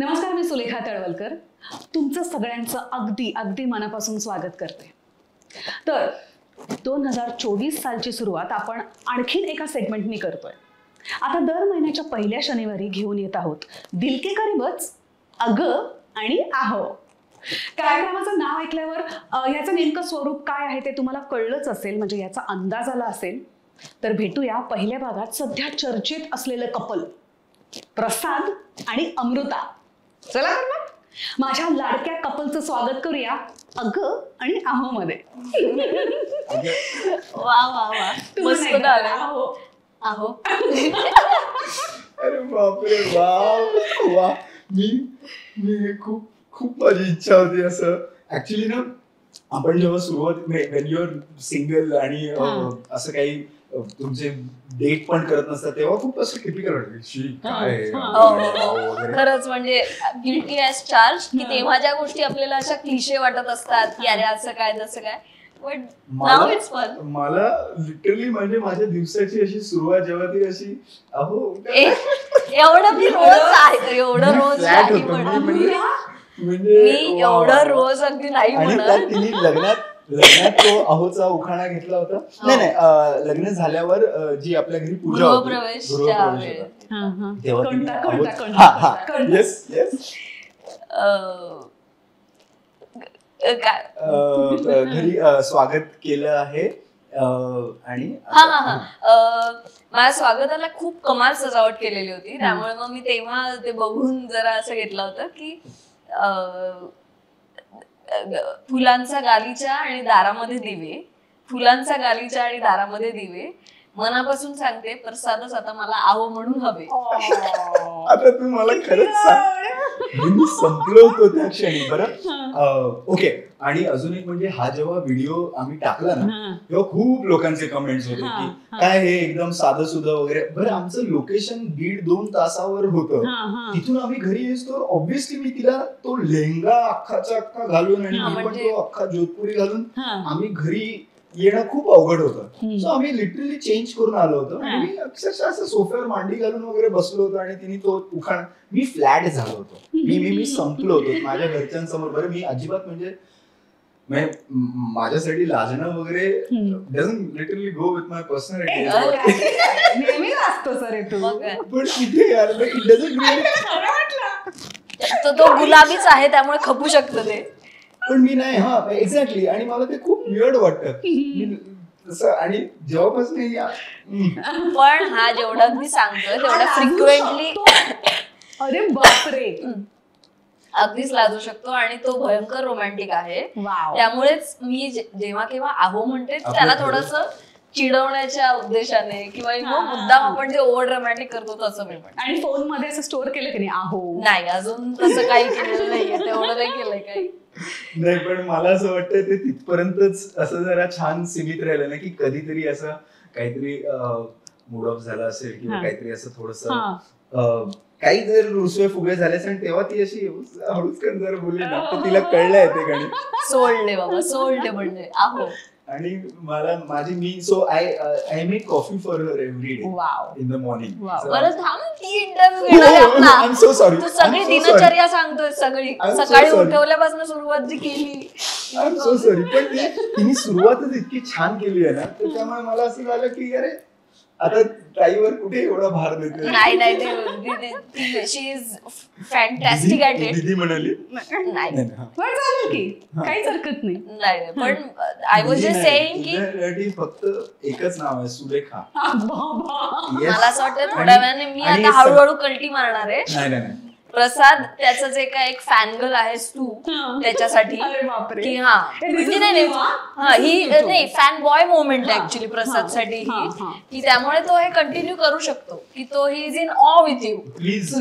नमस्कार, मी सुलेखा तळवलकर तुमचं सगळ्यांचं अगदी अगदी मनापासून स्वागत करते. तर 2024 सालची सुरुवात आपण आणखीन एका सेगमेंटनी करतोय. आता दर महिन्याच्या पहिल्या शनिवारी घेऊन येत आहोत दिल के करीबच अगं आणि आहो. कार्यक्रमाचं नाव ऐकल्यावर याचं नेमकं स्वरूप काय आहे ते तुम्हाला कळलंच असेल, म्हणजे याचा अंदाज आला असेल. तर भेटूया पहिल्या भागात सध्या चर्चेत असलेलं कपल प्रसाद आणि अमृता. चला तर मग माझ्या लाडक्या कपलचं स्वागत करूया अगं आणि आहो मध्ये. वा वा वा, मस्त झालं. आहो आहो. अरे बापरे, वा वा. मी खूप खूप माझी इच्छा होती असं. ऍक्च्युली ना, आपण जेव्हा सुरुवात वेन यू आर सिंगल आणि असं काही तुमचे डेट पण करत नसतात तेव्हा खूप असं टिपिकल वाटतं. खरंच म्हणजे गिल्टी ॲज चार्ज की तेव्हा ज्या गोष्टी आपल्याला अशा क्लिशे वाटत असतात की अरे असं काय तसं काय, बट नाउ इट्स फन. मला लिटरली म्हणजे माझ्या दिवसाची अशी सुरुवात जेव्हा ती अशी अहो एवढं मी रोज नाही म्हणजे मी एवढं रोज अगदी नाही म्हणत. तिने लग्नात तो अहोचा उखाणा घेतला होता. नाही, लग्न झाल्यावर जी आपल्या घरी पूजा घरी स्वागत केलं आहे. आणि माझ्या स्वागताला खूप कमाल सजावट केलेली होती, त्यामुळे मग मी तेव्हा ते बघून जरा असं घेतलं होतं की फुलांचा गालीचा आणि दारामध्ये दिवे, फुलांचा गालीचा आणि दारामध्ये दिवे. मनापासून सांगते, प्रसादच आता मला आहो म्हणून हवे. आता तू मला खरंच सांग, मी संपलो होतो त्या क्षणी. बरं, ओके. आणि अजून एक म्हणजे हा जेव्हा व्हिडिओ आम्ही टाकला ना तेव्हा खूप लोकांचे कमेंट्स होते की काय हे एकदम साधं सुद्धा वगैरे. बरं, आमचं लोकेशन 1.5-2 तासावर होतं. तिथून आम्ही घरी येतो, ऑब्व्हियसली मी तिला तो लेहंगा अख्खाचा अख्खा घालून आणि पण तो अख्खा जोधपुरी घालून आम्ही घरी येणं खूप अवघड होतं. सो आम्ही लिटरली चेंज करून आलो होतो आणि अक्षरशः असं सोफ्यावर मांडी घालून वगैरे बसलो होतो आणि तिने तो उखाण. मी फ्लॅट झालो होतो, मी संपलो होतो माझ्या घरच्यांसमोर. बरं, मी अजिबात म्हणजे माझ्यासाठी लाजणं वगैरे doesn't literally go with my personality. पण इथे यार इट डझंट रिअली. तो गुलाबीच आहे त्यामुळे खपू शकतं ते. पण मी नाही. हा, एक्झॅक्टली. आणि मला ते खूप वियर्ड वाटतं. आणि जेव्हापासून पण हा जेवढा मी सांगतोय तेवढा फ्रिक्वेंटली अरे बापरे अगदीच लाजू शकतो आणि तो भयंकर रोमॅन्टिक आहे. त्यामुळेच मी जेव्हा केव्हा आहो म्हणते त्याला थोडस चिडवण्याच्या उद्देशाने किंवा मुद्दाम आपण जे ओव्हर ड्रामॅटिक करतो तसं मी म्हणते. आणि फोन मध्ये असं स्टोअर केलं की नाही आहो? नाही, अजून तसं काही केलेलं नाहीये, तेवढं नाही केलंय काही. नाही, पण मला असं वाटतं ते तिथपर्यंतच असं जरा छान सीमित राहिलं ना की कधीतरी असं काहीतरी मूड ऑफ झाला असेल किंवा काहीतरी असं थोडस काही जर रुसवे फुगे झाले असेल तेव्हा ती अशी हळूच जर बोलली ना तर तिला कळलंय ते गाणी. सोडले बाबा, सोडले म्हणजे आहो. आणि मला मी so I make coffee for her every day in the morning. बरं थांब, ती इंटरव्ह्यू घेणार. I am so sorry. तू सगळी दिनचर्या सांगतोय, सगळी सकाळी उठवल्यापासून सुरुवात जी केली. I am so sorry. पण तिने सुरुवातच इतकी छान केली आहे ना, त्याच्यामुळे मला असं झालं की अरे आता ताईवर कुठे एवढा भार देते. नाही, शी इज फॅन्टॅस्टिक ॲट इट. दीदी म्हणाली नाही, की काहीच हरकत नाही. नाही, पण आय वॉज जस्ट सेइंग की फक्त एकच नाव आहे, सुलेखा. मला असं वाटतं थोड्या वेळाने मी आता हळूहळू कल्टी मारणार आहे. नाही, प्रसाद त्याचं जे काय एक फॅनगर्ल आहेस तू त्याच्यासाठी की ही नाही फॅन बॉय मोमेंट आहे ऍक्च्युली प्रसादसाठी ही, की त्यामुळे तो हे कंटिन्यू करू शकतो की तो he is in awe with you. Please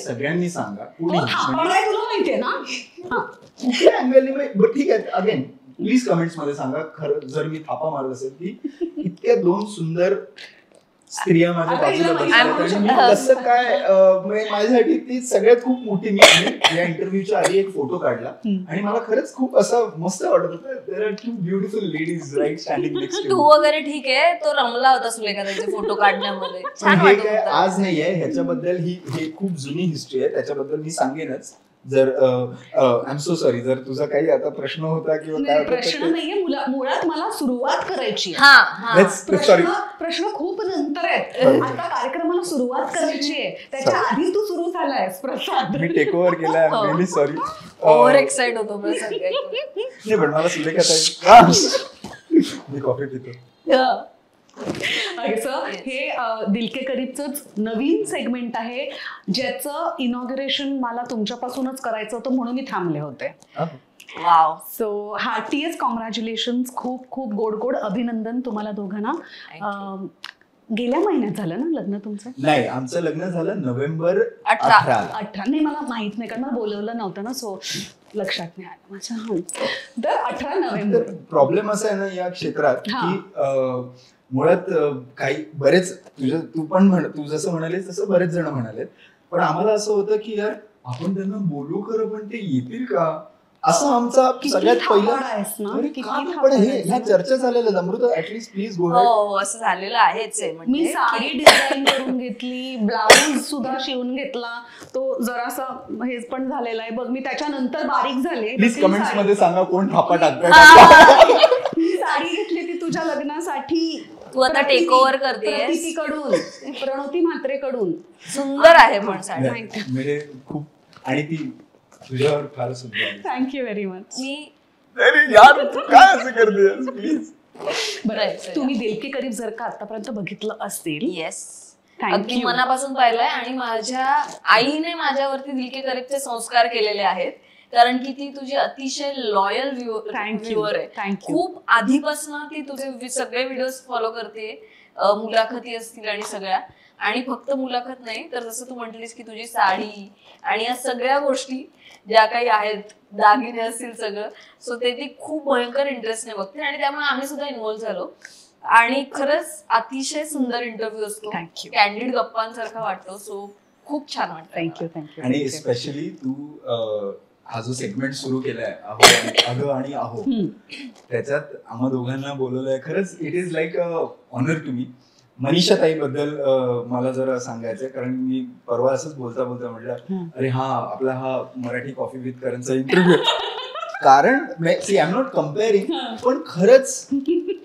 सगळ्यांनी सांगा माहितीये ना कुठल्या अँगलने. बट ठीक आहे, अगेन प्लीज कमेंट्स मध्ये सांगा खरं जर मी थापा मारत असेल की इतक्या 2 सुंदर स्त्रिया माझ्या आता बाजूला हिला बसल्यात माहिती आणि मी कसं काय म्हणजे माझ्यासाठी ती सगळ्यात खूप मोठी मी या इंटरव्ह्यूच्या आधी एक फोटो काढला आणि मला खरंच खूप असं मस्त वाटत होतं. There are two beautiful ladies right standing next तू वगैरे ठीक आहे, तो रमला होता सुलेखा त्यांचे फोटो काढण्यामध्ये, छान हे वाटत काय होतं. आज नाहीये, ह्याच्याबद्दल हे खूप जुनी हिस्ट्री आहे, त्याच्याबद्दल मी सांगेनच. जर आय एम सो सॉरी जर तुझा काही आता प्रश्न होता किंवा काय होता प्रश्न नाहीये, मुळात मला सुरुवात करायची आहे. सॉरी प्रश्न खूप नंतर आहेत. आता कार्यक्रमाला सुरुवात करायची आहे, त्याच्या आधी तू सुरू झालायस प्रसाद. मी टेक ओव्हर केला. I am really sorry. Over excite होतो प्रसाद. नाही पण मला सुलेखा मी कॉफी पितो. हे दिल के करीबचंच नवीन सेगमेंट आहे, ज्याचं इनॉग्रेशन मला तुमच्यापासूनच करायचं होतं म्हणून मी थांबले होते. वाव. सो हार्टीएस्ट कॉंग्रॅच्युलेशन, खूप खूप गोड गोड अभिनंदन तुम्हाला दोघांना. गेल्या महिन्यात झालं ना लग्न तुमचं? नाही, आमचं लग्न झालं नोव्हेंबर 18. नाही मला माहित नाही कारण मला बोलवलं नव्हतं ना, सो लक्षात नाही आलं माझ्या. तर 18 नोव्हेंबर. प्रॉब्लेम असा आहे ना या क्षेत्रात की मुळात काही बरेच तू जसं म्हणालेस तसं बरेच जण म्हणालेत, पण आम्हाला असं होतं की यार आपण त्यांना बोलू खरं पण ते येतील का, असं आमचा सगळ्यात पहिला. पण ह्या चर्चा झालेल्या अमृता ऍटलीस्ट प्लीज गो. हो असं झालेलं आहेच आहे. मी साडी डिझाईन करून घेतली, ब्लाऊज सुद्धा शिवून घेतला, तो जरासा हे पण झालेला आहे बघ. मी त्याच्यानंतर बारीक झाले. प्लीज कमेंट्स मध्ये सांगा कोण थापा टाकतोय. मी साडी घेतली ती तुझ्या लग्नासाठी, तू आता टेक ओव्हर करतेस कडून, प्रणोती म्हात्रेकडून. सुंदर आहे पण साडी. म्हणजे खूप, आणि ती तुझ्यावर फार सुंदर. Thank you very much. मी यार काय असं करते प्लीज. बरं, तुम्ही दिल के करीब जर का आतापर्यंत बघितलं असेल, येस अगदी मनापासून पाहिलंय आणि माझ्या आईने माझ्यावरती दिल के करीबचे संस्कार केलेले आहेत, कारण की ती तुझी अतिशय लॉयल व्ह्युअर आहे. खूप आधीपासून ती तुझे सगळे व्हिडिओ फॉलो करते, मुलाखती असतील आणि सगळ्या, आणि फक्त मुलाखत नाही तर जसं तू म्हटलीस की तुझी साडी आणि या सगळ्या गोष्टी ज्या काही आहेत, दागिने असतील सगळं, सो ते ती खूप भयंकर इंटरेस्टने बघते आणि त्यामुळे आम्ही सुद्धा इन्व्हॉल्व्ह झालो. आणि खरंच अतिशय सुंदर इंटरव्ह्यू असतो, कॅन्डिड गप्पांसारखा वाटतो, सो खूप छान वाटतं. थँक्यू. आणि स्पेशली तू हा जो सेगमेंट सुरू केलाय अगं आणि आहो, त्याच्यात आम्हा दोघांना बोलवलंय. खरंच it is like a honour to me. Manisha tai बद्दल मला जरा सांगायचंय, कारण मी परवा असंच बोलता बोलता म्हटलं अरे हा आपला हा मराठी कॉफी विथ करणचा इंटरव्ह्यू. कारण see I am not comparing, पण खरंच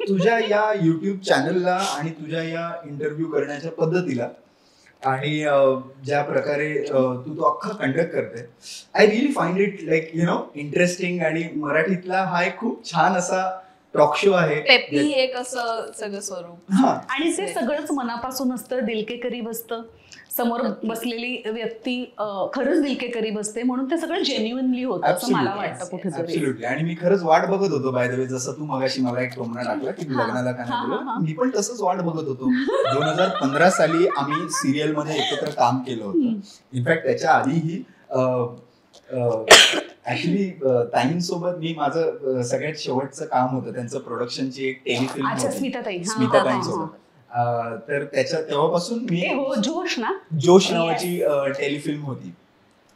तुझ्या या युट्यूब चॅनलला आणि तुझ्या या इंटरव्ह्यू करण्याच्या पद्धतीला आणि ज्या प्रकारे तू तो अख्खा कंडक्ट करते, I really find it like you know interesting. आणि मराठीतला हा एक खूप छान असा टॉक शो आहे, एक असं सगळं स्वरूप. आणि ते सगळंच मनापासून असतं, दिल के करीब असतं. समोर बसलेली व्यक्ती खरंच दिल के करीब असते, म्हणून ते सगळं जेन्युइनली होतं असं मला वाटतं कुठेतरी. आणि मी खरंच वाट बघत होतो. बाय द वे, जसं तू मगाशी मला एक टोमणा टाकला की लग्नाला का नाही बोललो, मी पण तसंच वाट बघत होतो. 2015 साली आम्ही सिरियल मध्ये एकत्र काम केलं होतं. इनफॅक्ट त्याच्या आधीही ऍक्च्युली ताईंसोबत मी माझं सगळ्यात शेवटचं काम होतं त्यांचं प्रोडक्शनची एक टेलिफिल्म होती स्मिता ताईंसोबत. तर तेव्हापासून मी जोश नावाची टेलिफिल्म होती,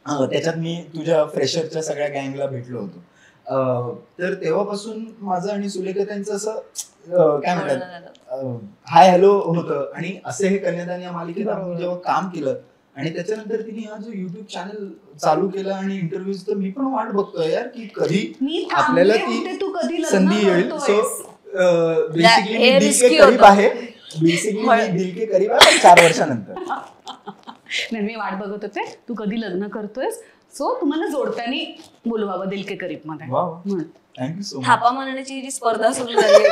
त्याच्यात मी तुझ्या फ्रेशरच्या सगळ्या गँगला भेटलो होतो. तर तेव्हापासून माझं आणि सुलेखा त्यांचं असं काय म्हणतात हाय हॅलो होतं. आणि असे हे कन्यादान या मालिकेत आम्ही जेव्हा काम केलं आणि त्याच्यानंतर तिने हा जो युट्यूब चॅनल चालू केला आणि इंटरव्ह्यूज, तर मी पण वाट बघतोय यार की कधी आपल्याला ती संधी येईल. सो बेसिकली मी दिल के करीब आहे, दिल के करीब आहे 4 वर्षानंतर. नाही, मी वाट बघत होते तू कधी लग्न करतोयस, सो तुम्हाला जोडप्याने बोलवावं दिल के करीब मध्ये. Thank you so much. थापा मारण्याची जी स्पर्धा सुरू झाली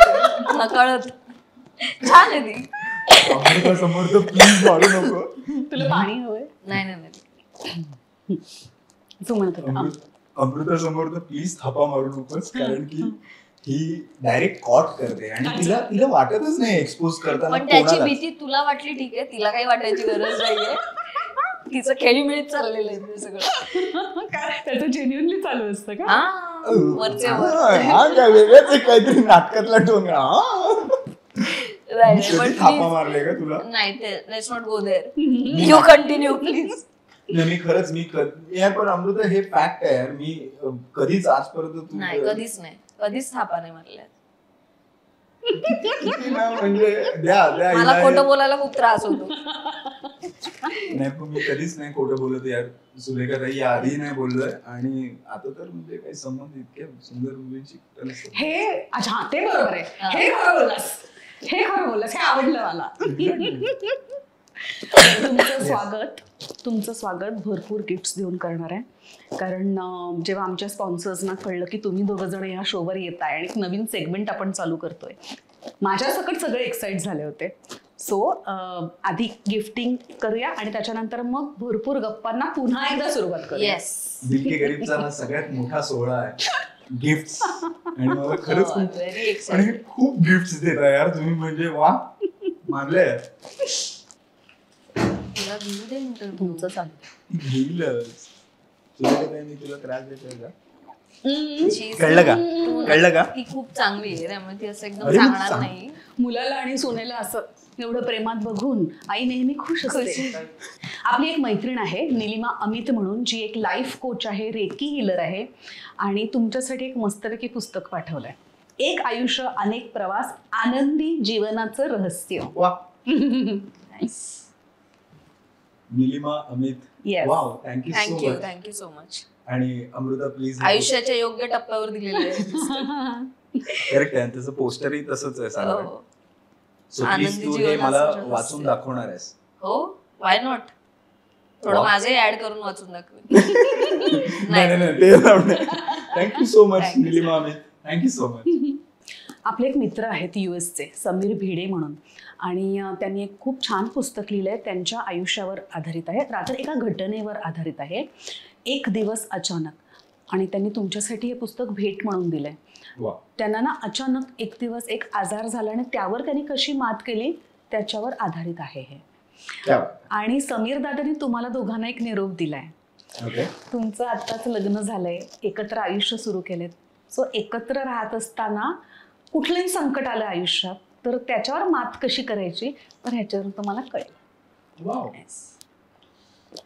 नकळत, छान आहे ती. समोर तर प्लीज वाढू नको. तुला पाणी हवंय? नाही. तू म्हणत होता अमृता समोर तर प्लीज थापा मारू नकोस, कारण की ही डायरेक्ट कॉट करते आणि तिला वाटतच नाही एक्सपोज करताना. पण त्याची भीती तुला वाटली, ठीक आहे, तिला काही वाटायची गरज नाहीये. तिचं खेळीमेळीत चाललेलं आहे ते सगळं. त्याचं जेन्युइनली चालू असतं का? वरचे वर काय वेगळंच काहीतरी नाटकातला टोन. कधी थापा मारले का तुला? नाही ते let's not go there. You continue please. मी खरंच यार पण अमृता हे फॅक्ट आहे यार. मी कधीच आजपर्यंत नाही कधीच थापा नाही मारल्या. म्हणजे मला खोटं बोलायला खूप त्रास होतो. नाही पण मी कधीच नाही खोटं बोलत यार. सुरेखा ताई या आधी नाही बोललोय आणि आता तर म्हणजे काही संबंध इतक्या सुंदर मुलींशी हे अच्छा ते बरोबर आहे. हे खरं बोललास हे आवडलं मला. तुमचं स्वागत भरपूर गिफ्ट्स देऊन करणार आहे. कारण जेव्हा आमच्या स्पॉन्सर्सना कळलं की तुम्ही दोघं जण या शोवर येताय आणि एक नवीन सेगमेंट आपण चालू करतोय, माझ्या सकट सगळे एक्साइट झाले होते. सो आधी गिफ्टिंग करूया आणि त्याच्यानंतर मग भरपूर गप्पांना पुन्हा एकदा सुरुवात करूया. दिल के गरीबचा हा सगळ्यात मोठा सोहळा आहे गिफ्ट्स. आणि मला खरंच आणि खूप गिफ्ट्स देता यार तुम्ही. म्हणजे वा मानले तुमचं सांग. मी तुला त्रास देतोय का? कळलं का? ती खूप चांगली आहे त्यामुळे ती असं एकदम सांगणार नाही. मुलाला आणि सोनेला असं एवढं प्रेमात बघून आई नेहमी खुश असते. आपली एक मैत्रीण आहे निलिमा अमित म्हणून, जी एक लाईफ कोच आहे, रेकी हिलर आहे आणि तुमच्यासाठी एक मस्तपैकी पुस्तक पाठवलंय. एक आयुष्य अनेक प्रवास, आनंदी जीवनाचं रहस्य. Nilima Amit, wow, thank you so much. आणि अमृता प्लीज आयुष्याच्या योग्य टप्प्यावर दिलेले आहे. करेक्ट आहे. त्याचं पोस्टरही तसंच आहे सारं. सो प्लीज तू हे मला वाचून दाखवणार आहेस? हो, व्हाय नॉट. थोडं माझे ऍड करून वाचून दाखव. नाही. Thank you so much Nilima Amit, thank you so much. आपले एक मित्र आहेत यूएसचे, समीर भिडे म्हणून, आणि त्यांनी एक खूप छान पुस्तक लिहिलं आहे. त्यांच्या आयुष्यावर आधारित आहे, रात्र एका घटनेवर आधारित आहे, एक दिवस अचानक. आणि त्यांनी तुमच्यासाठी हे पुस्तक भेट म्हणून दिलंय. त्यांना ना अचानक एक दिवस एक आजार झाला आणि त्यावर त्यांनी कशी मात केली त्याच्यावर आधारित आहे हे. आणि समीर दादांनी तुम्हाला दोघांना एक निरोप दिलाय. तुमचं आत्ताच लग्न झालंय, एकत्र आयुष्य सुरू केलेत. सो एकत्र राहत असताना कुठलंही संकट आलं आयुष्यात तर त्याच्यावर मात कशी करायची तर ह्याच्यावर तुम्हाला कळेल.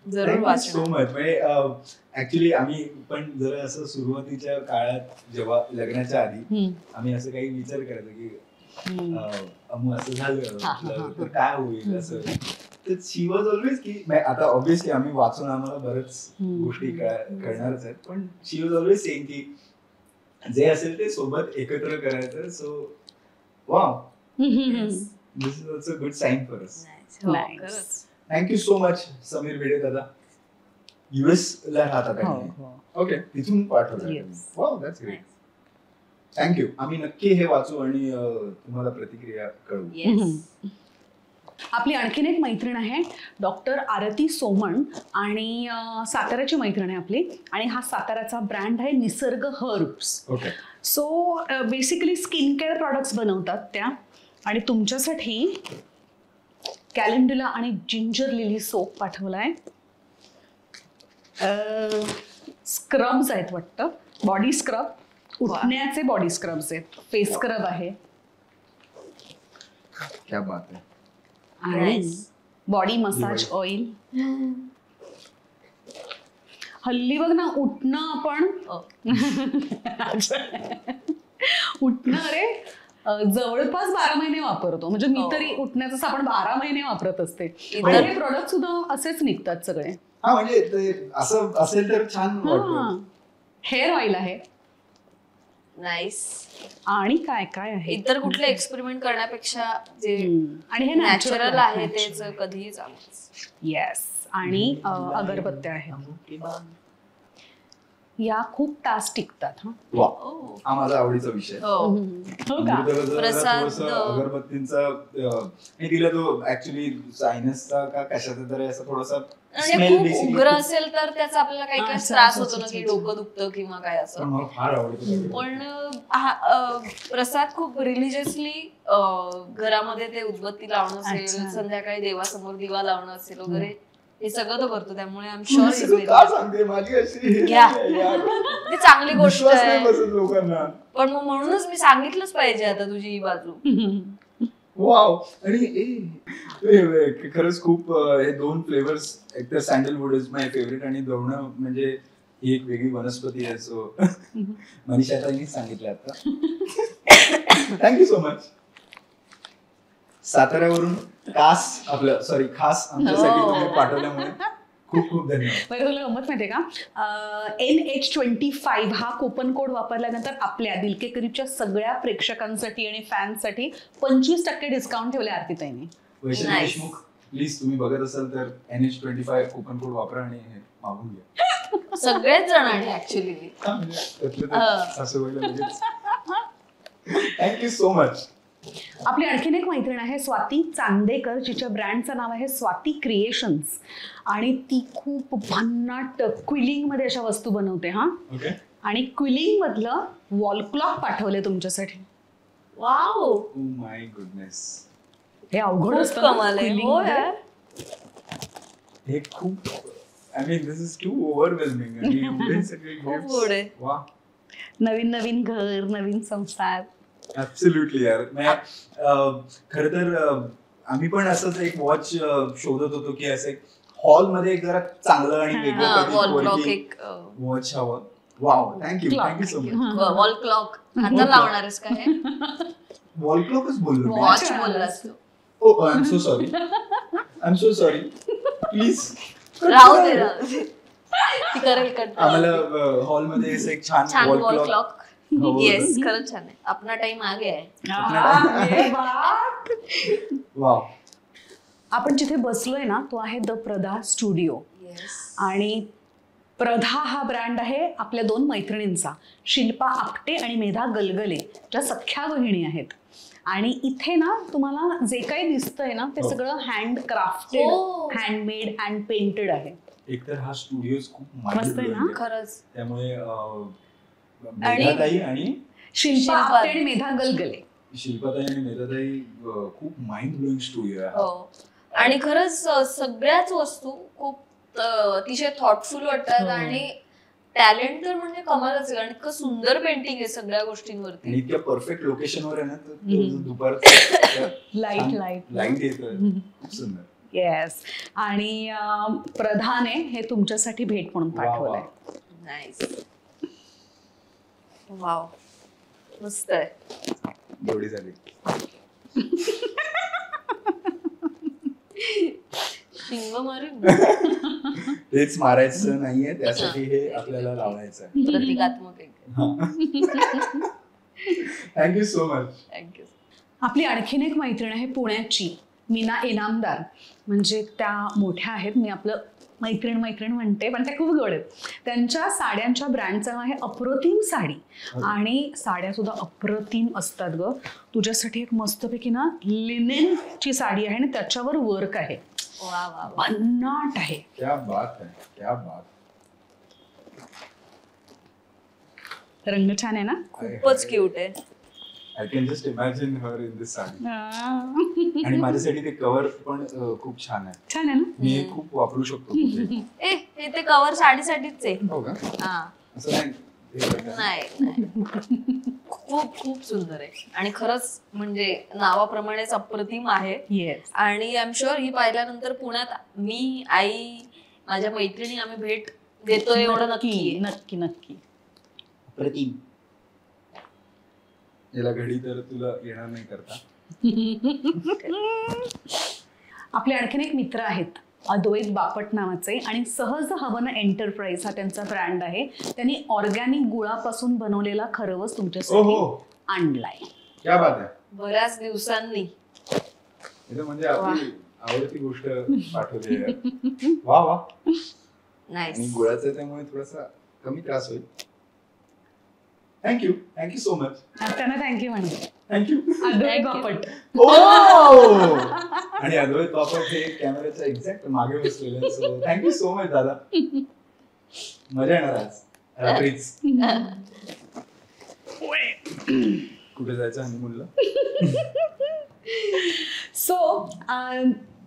जरूर सो मच. म्हणजे ऍक्च्युली आम्ही पण जरा असं सुरुवातीच्या काळात जेव्हा लग्नाच्या आधी आम्ही असं काही विचार करायचो की अमू असं झालं तर काय होईल असं. तर शी वॉज ऑलवेज की आता ऑब्व्हियसली आम्ही वाचून आम्हाला बऱ्याच गोष्टी कळणारच आहेत, पण शी वॉज ऑलवेज सेइंग की जे असेल ते सोबत एकत्र करायचं. So wow, this is also good sign for us. Thank you so much Sameer Bhide dada. US ला राहतात. ओके, तिथून पाठवलं. Wow, that's great. थँक्यू. आम्ही नक्की हे वाचू आणि तुम्हाला प्रतिक्रिया कळवू. आपली आणखीन एक मैत्रीण आहे डॉक्टर आरती सोमण, आणि साताऱ्याची मैत्रीण आहे आपली, आणि हा साताऱ्याचा ब्रँड आहे निसर्ग herbs. Okay. So basically skin care products बनवतात त्या, आणि तुमच्यासाठी कॅलेंडुला आणि जिंजर लिली सोप पाठवलाय. स्क्रब्स आहेत वाटतं, बॉडी स्क्रब, उठण्याचे बॉडी स्क्रब्स आहेत, फेस स्क्रब आहे, क्या बात आहे, आणि बॉडी मसाज ऑइल. हल्ली बघ ना उठणं आपण उठणं अरे जवळपास 12 महिने वापरतो. म्हणजे मी तरी उठण्याचं साबण 12 महिने वापरत असते. आणि हे प्रोडक्ट सुद्धा असेच निघतात सगळे. हा, म्हणजे असं असेल तर छान वाटतं. हेअर ऑइल आहे. नाईस. आणि काय काय आहे, इतर कुठले एक्सपेरिमेंट करण्यापेक्षा जे आणि हे नॅचरल आहे तेच कधीही चांगलंच. येस. आणि अगरबत्त्या आहेत, या खूप तास टिकतात. हा माझा आवडीचा विषय. अगरबत्तींचा तिला तो ऍक्च्युली सायनसचा का कशाचा तरी असं थोडासा उग्र असेल तर त्याचा आपल्याला काही काही त्रास होतो ना, की डोकं दुखतं किंवा काय असं. मला फार आवडतं. पण प्रसाद खूप रिलिजियसली घरामध्ये ते उदबत्ती लावणं असेल, संध्याकाळी देवासमोर दिवा लावणं असेल वगैरे, हे सगळं तो करतो. त्यामुळे आय एम शुअर ती चांगली गोष्ट आहे. लोकांना पण मग म्हणूनच मी सांगितलंच पाहिजे आता तुझी ही बाजू. वाव. आणि खरंच खूप हे 2 फ्लेवर्स, एक तर सँडलवूड इज माय फेवरेट आणि दोनं म्हणजे ही एक वेगळी वनस्पती आहे. सो मनीषाताईंनी सांगितलं आता. Thank you so much. साताऱ्यावरून खास आमच्यासाठी तुम्ही पाठवल्यामुळे खूप खूप धन्यवाद. बरं, तुला गंमत माहितीये का, NH25 हा कुपन कोड वापरल्यानंतर आपल्या दिलके करीबच्या सगळ्या प्रेक्षकांसाठी आणि फॅन्ससाठी 25% डिस्काउंट ठेवले आरतीताईंनी. वैशाली देशमुख, प्लीज तुम्ही बघत असाल तर NH25 कुपन कोड वापरा आणि हे मागून घ्या. सगळेच जण आणि ऍक्च्युली थँक्यू सो मच. आपली आणखीन एक मैत्रीण आहे स्वाती चांदेकर, जिच्या ब्रँडचं नाव आहे स्वाती क्रिएशन्स आणि ती खूप भन्नाट क्विलिंग मध्ये अशा वस्तू बनवते. हा, आणि क्विलिंग मधलं वॉल क्लॉक पाठवले तुमच्यासाठी. वाव, ओ माय गुडनेस, हे अवघड असतं कमाल आहे. हो यार, हे खूप, I mean this is too overwhelming. आणि एवढे सगळे गिफ्ट्स. वाह, नवीन नवीन घर, नवीन संसार. ऍब्सोल्युटली यार. खरं तर आम्ही पण असंच एक वॉच शोधत होतो की असं हॉल मध्ये एक जरा चांगलं आणि वेगळं वॉच हवं. Wow, thank you so much. Wall clock आता लावणार आहेस काय? वॉल क्लॉकच बोललो. वॉच बोललास तू. Oh, I am so sorry. Please राहू दे. ती करेल कट. आम्हाला हॉल मध्ये एक छान वॉल क्लॉक. येस, खरंच छान आहे. अपना टाइम आ गया है. वाव. आपण जिथे बसलोय ना तो आहे द प्रधा स्टुडिओ. आणि प्रधा हा ब्रँड आहे आपल्या 2 मैत्रिणींचा, शिल्पा आपटे आणि मेधा गलगले, ज्या सख्या बहिणी आहेत. आणि इथे ना तुम्हाला जे काही दिसतंय ना ते सगळं hand crafted, handmade, hand painted आहे. एकतर हा स्टुडिओ खूप मस्त आहे ना खरंच. त्यामुळे मेधाताई आणि शिल्पा आपटे आणि मेधा गलगले, शिल्पाताई आणि मेधाताई खूप माइंड ब्लोइंग स्टुडिओ आहे. हो, आणि खरंच सगळ्याच वस्तू खूप अतिशय थॉटफुल वाटतात. आणि टॅलेंट तर म्हणजे कमालच आहे. आणि इतकं सुंदर पेंटिंग आहे सगळ्या गोष्टींवरती. आणि इतक्या परफेक्ट लोकेशनवर आहे ना, तर दुपारचं लाईट येतं. खूप सुंदर. येस. आणि प्रधाने हे तुमच्यासाठी भेट म्हणून पाठवलंय. नाईस. वाव, मस्त आहे. जोडी झाली. शिंग मारून तेच मारायचं नाहीये, त्यासाठी हे आपल्याला लावायचं आहे. प्रतिकात्मक आहे. Thank you so much. थँक्यू. आपली आणखीन एक मैत्रीण आहे पुण्याची, मीना इनामदार. म्हणजे त्या मोठ्या आहेत, मी आपलं मैत्रीण म्हणते, पण त्या खूप गोड आहेत. त्यांच्या साड्यांच्या ब्रँडचं नाव आहे अप्रतिम साडी. आणि साड्या सुद्धा अप्रतिम असतात ग. तुझ्यासाठी एक मस्तपैकी ना लिनेनची साडी आहे आणि त्याच्यावर वर्क आहे. भन्नाट आहे. क्या बात है, क्या बात. रंग छान आहे ना, खूपच क्यूट आहे. I can just imagine her in this sari. आणि माझ्यासाठी ते कव्हर पण खूप छान आहे. छान आहे ना, मी हे खूप वापरू शकतो. हे ते कव्हर साडीसाठीच आहे. हो का? असं नाही, खूप खूप सुंदर आहे. आणि खरंच म्हणजे नावाप्रमाणेच अप्रतिम आहे. येस. आणि आय एम शुअर ही पाहिल्यानंतर पुण्यात मी, आई, माझ्या मैत्रिणी आम्ही भेट देतोय एवढं नक्की. नक्की नक्की. अप्रतिम. याला घडी तर तुला येणार नाही करता. आपले आणखीन एक मित्र आहेत, अद्वैत बापट नावाचे, आणि सहज हवन एंटरप्राइज हा त्यांचा ब्रँड आहे. त्यांनी ऑर्गॅनिक गुळापासून बनवलेला खरवस तुमच्यासाठी आणलाय. क्या बात आहे. बऱ्याच दिवसांनी. म्हणजे आपली आवडती गोष्ट पाठवली आहे. वा वा. नाईस. गुळाचं त्यामुळे थोडासा कमी त्रास होईल. Thank you so much. त्यांना थँक्यू म्हणा. थँक्यू अद्वैत बापट. आणि अद्वैत बापट हे कॅमेऱ्याच्या एक्झॅक्ट मागे बसलेले. सो थँक्यू सो मच दादा. मजा येणार आज रात्रीच. कुठे जायचं हनीमूनला? सो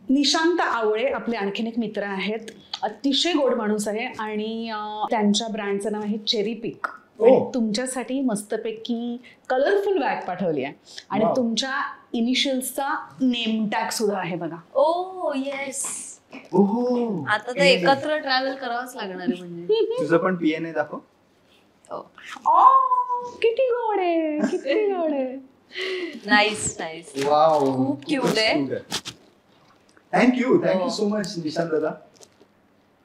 निशांत आवळे आपले आणखीन एक मित्र आहेत, अतिशय गोड माणूस आहे. आणि त्यांच्या ब्रँडचं नाव आहे चेरी पिक. आणि तुमच्यासाठी मस्तपैकी कलरफुल बॅग पाठवली आहे आणि तुमच्या इनिशियल्सचा नेम टॅग सुद्धा आहे बघा. ओ येस, आता तर एकत्र ट्रॅव्हल करावंच लागणार आहे. म्हणजे तुझं पण पीएनए दाखव. किती गोड आहे, किती गोड आहे. नाईस नाईस, वाव, खूप क्यूट आहे. थँक्यू सो मच निशांत दादा.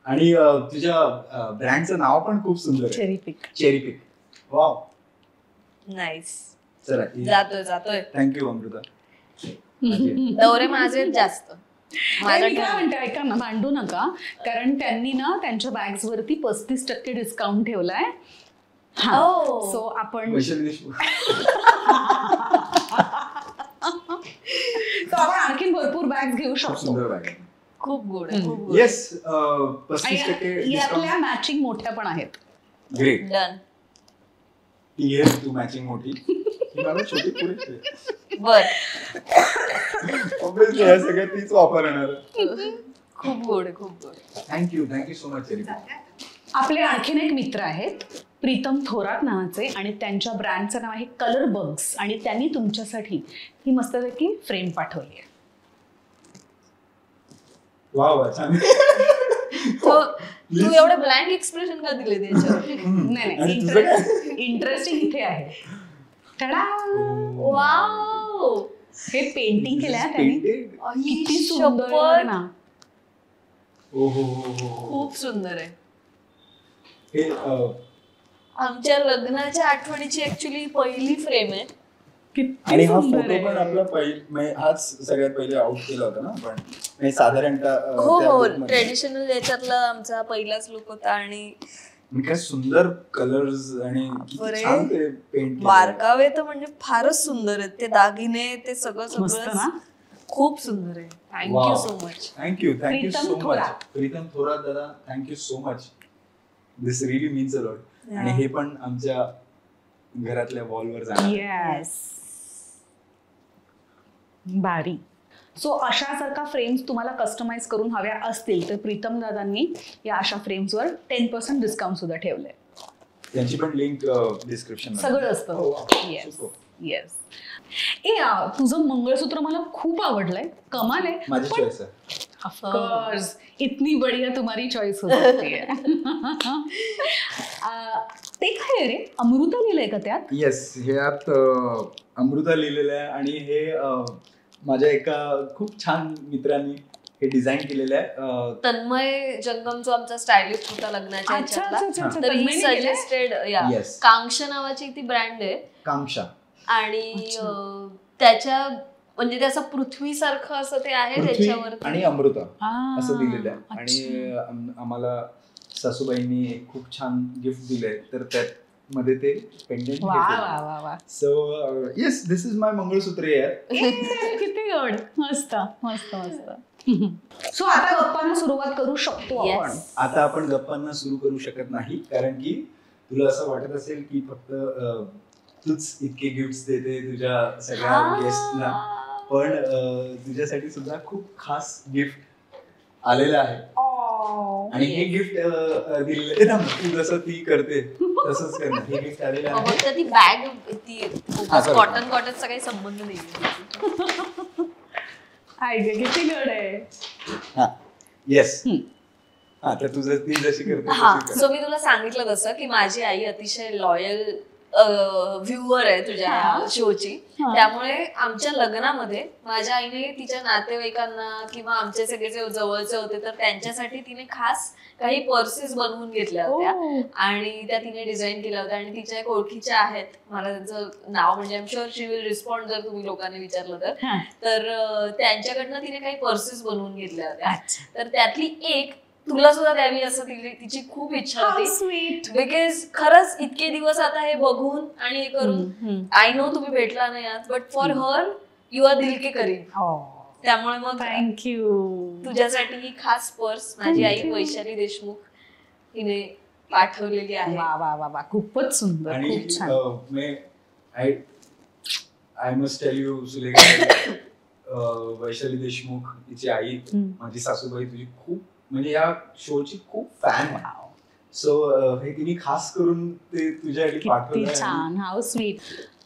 आणि तुझ्या ब्रँडचं नाव पण खूप सुंदर आहे, चेरी पिक. Wow, nice. चला जातोय. थँक्यू अमृता. दौरे माझे जास्त. काय म्हणते, ऐका ना, भांडू नका, कारण त्यांनी ना त्यांच्या बॅग्स वरती 35% डिस्काउंट ठेवलाय. सो आपण आणखीन भरपूर बॅग्स घेऊ शकतो. सुंदर बॅग आहे, खूप गोड. येस. 35% यातल्या मॅचिंग मोठ्या पण आहेत. ग्रेट. डन. तू मॅचिंग मोठी, छोटी पुरेशी. बर, ऑब्विसली या सगळ्यात तीच वापरणार. खूप गोड, खूप गोड. Thank you so much. आपले आणखीन एक मित्र आहेत, प्रीतम थोरात नावाचे, आणि त्यांच्या ब्रँडचं नाव आहे कलर बग्स, आणि त्यांनी तुमच्यासाठी ही मस्तपैकी फ्रेम पाठवली आहे. वाव, छान. तू एवढे ब्लँक एक्सप्रेशन का दिले त्याच्यावर? नाही, इंटरेस्टिंग इथे आहे. वाव, हे पेंटिंग केलंय त्यांनी. किती सुंदर आहे ना. खूप सुंदर आहे. हे आमच्या लग्नाच्या आठवणीची ऍक्च्युली पहिली फ्रेम आहे. आणि हा फोटो पण आपला हाच सगळ्यात पहिले आउट केला होता ना आपण, साधारणतः. हो, ट्रेडिशनल याच्यातला आमचा पहिलाच लुक होता. आणि काय सुंदर कलर्स आणि किती छान ते पेंट. बारकावे तर म्हणजे फारच सुंदर आहेत. ते दागिने, ते सगळं खूप सुंदर आहे. Thank you so much. Thank you so much Pritam Thorat दादा. Thank you so much. This really means a lot. आणि हे पण आमच्या घरातल्या वॉलवर जाणार. येस, भारी. सो अशा जर का फ्रेम्स तुम्हाला कस्टमाइज करून हव्या असतील तर प्रीतम दादांनी या अशा फ्रेम्सवर 10% डिस्काउंट सुद्धा ठेवलंय. त्यांची पण लिंक डिस्क्रिप्शन सगळं असतं. Yes yes. तुझं मंगळसूत्र मला खूप आवडलंय, कमाल आहे. माझी चॉईस आहे. ऑफकोर्स, इतनी बढ़िया तुम्हारी चॉईस हो सकती है. ते काय रे, अमृता लिहिलंय का त्यात? येस, हे आत अमृता लिहिलेलं आहे. आणि हे माझ्या एका खूप छान मित्रांनी हे डिझाईन केलेलं आहे. तन्मय जंगम जो आमचा स्टायलिस्ट होता लग्नाच्या ह्याच्यातला, तर ही सजेस्टेड. कांक्षा नावाची ती ब्रँड आहे, कांक्षा. आणि त्याच्या म्हणजे त्याचं पृथ्वीसारखं असं ते आहे त्याच्यावर, आणि अमृता असं दिलेलं आहे. आणि आम्हाला सासूबाईंनी खूप छान गिफ्ट दिलंय, तर त्यात मध्ये ते pendant. So yes, this is my mangalsutra यार. किती गोड, मस्त मस्त मस्त. सो आता गप्पांना सुरुवात करू शकतो आपण. आता आपण गप्पांना सुरू करू शकत नाही, कारण की तुला असं वाटत असेल की फक्त तूच इतके गिफ्ट्स देते तुझ्या सगळ्या गेस्टना, पण तुझ्यासाठी सुद्धा खूप खास गिफ्ट आलेलं आहे. आणि हे गिफ्ट दिलेलं आहे, तू जसं ती करते तसंच करणार. हे गिफ्ट आलेलं आहे. ती बॅग, ती कॉटनचा काही संबंध नाही. किती गड आहे. येस. तर तुझं ती जशी करते. सो मी तुला सांगितलं तसं की माझी आई अतिशय लॉयल व्ह्युअर आहे तुझ्या शोची. त्यामुळे आमच्या लग्नामध्ये माझ्या आईने तिच्या नातेवाईकांना किंवा आमचे सगळे जे जवळचे होते तर त्यांच्यासाठी तिने खास काही पर्सेस बनवून घेतल्या होत्या आणि त्या तिने डिझाईन केल्या होत्या. आणि तिच्या एक ओळखीच्या आहेत, मला त्यांचं नाव म्हणजे I am sure she will respond जर तुम्ही लोकांनी विचारलं तर त्यांच्याकडनं तिने काही पर्सेस बनवून घेतल्या होत्या. तर त्यातली एक तुला सुद्धा द्यावी असं तिची खूप इच्छा होती. बिकॉज खरंच इतके दिवस आता हे बघून आणि हे करून, आय नो तुम्ही भेटला नाही आहात, but for her you are दिल के करीब. त्यामुळे मग थँक्यू. तुझ्यासाठी ही खास पर्स माझी आई वैशाली देशमुख हिने पाठवलेली आहे. वा वा वा वा, खूपच सुंदर, खूप छान. I must tell you Sulekha, Vaishali Deshmukh तिची आई, माझी सासूबाई तुझी खूप म्हणजे या शोची खूप फॅन आहे. सो हे तिने खास करून ते तुझ्यासाठी किती पाठवलं. छान, हाऊ स्वीट.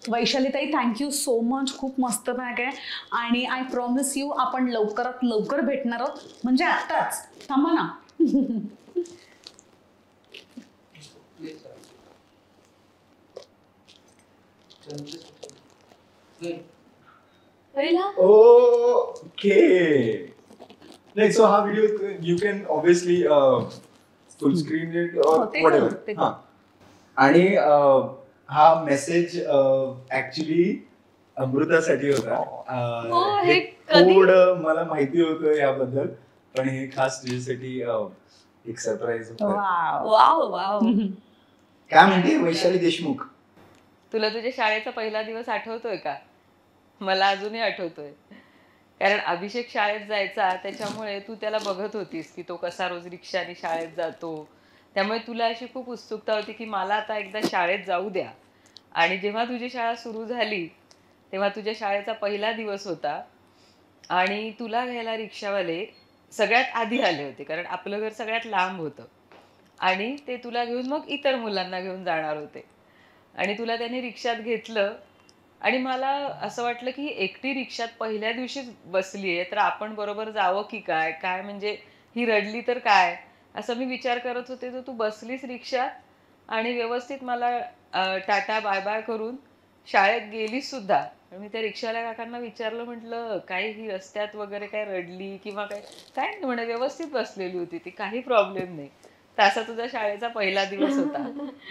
वैशालीताई, थँक्यू सो मच. खूप मस्त बॅग आहे आणि आय प्रॉमिस यू आपण लवकरात लवकर भेटणार आहोत, म्हणजे आत्ताच. थांबा ना. ओके. नाही, सो हा video you can obviously full screen it और ते व्हॉटएव्हर. ते हां. आणि हा मेसेज ऍक्च्युली अमृतासाठी होता. हे हे कधी? थोडं मला माहिती होतं याबद्दल, पण हे खास तुझ्यासाठी एक सरप्राईज होतं. वाव. Wow wow. काय म्हणते वैशाली देशमुख? तुला तुझ्या शाळेचा पहिला दिवस आठवतोय का? मला अजूनही आठवतोय. कारण अभिषेक शाळेत जायचा, त्याच्यामुळे तू त्याला बघत होतीस की तो कसा रोज रिक्षाने शाळेत जातो. त्यामुळे तुला अशी खूप उत्सुकता होती की मला आता एकदा शाळेत जाऊ द्या. आणि जेव्हा तुझी शाळा सुरू झाली तेव्हा तुझ्या शाळेचा पहिला दिवस होता आणि तुला घ्यायला रिक्षावाले सगळ्यात आधी आले होते, कारण आपलं घर सगळ्यात लांब होतं आणि ते तुला घेऊन मग इतर मुलांना घेऊन जाणार होते. आणि तुला त्याने रिक्षात घेतलं आणि मला असं वाटलं की एकटी रिक्षात पहिल्या दिवशीच बसली आहे, तर आपण बरोबर जावं की काय, काय म्हणजे ही रडली तर काय, असं मी विचार करत होते. तर तू बसलीस रिक्षात आणि व्यवस्थित मला टाटा बाय बाय करून शाळेत गेलीस सुद्धा. आणि मी त्या रिक्षावाल्या काकांना विचारलं, म्हटलं काही ही रस्त्यात वगैरे काय रडली किंवा काय, काय नाही म्हणे, व्यवस्थित बसलेली होती ती, काही प्रॉब्लेम नाही. तर असा तुझा शाळेचा पहिला दिवस होता,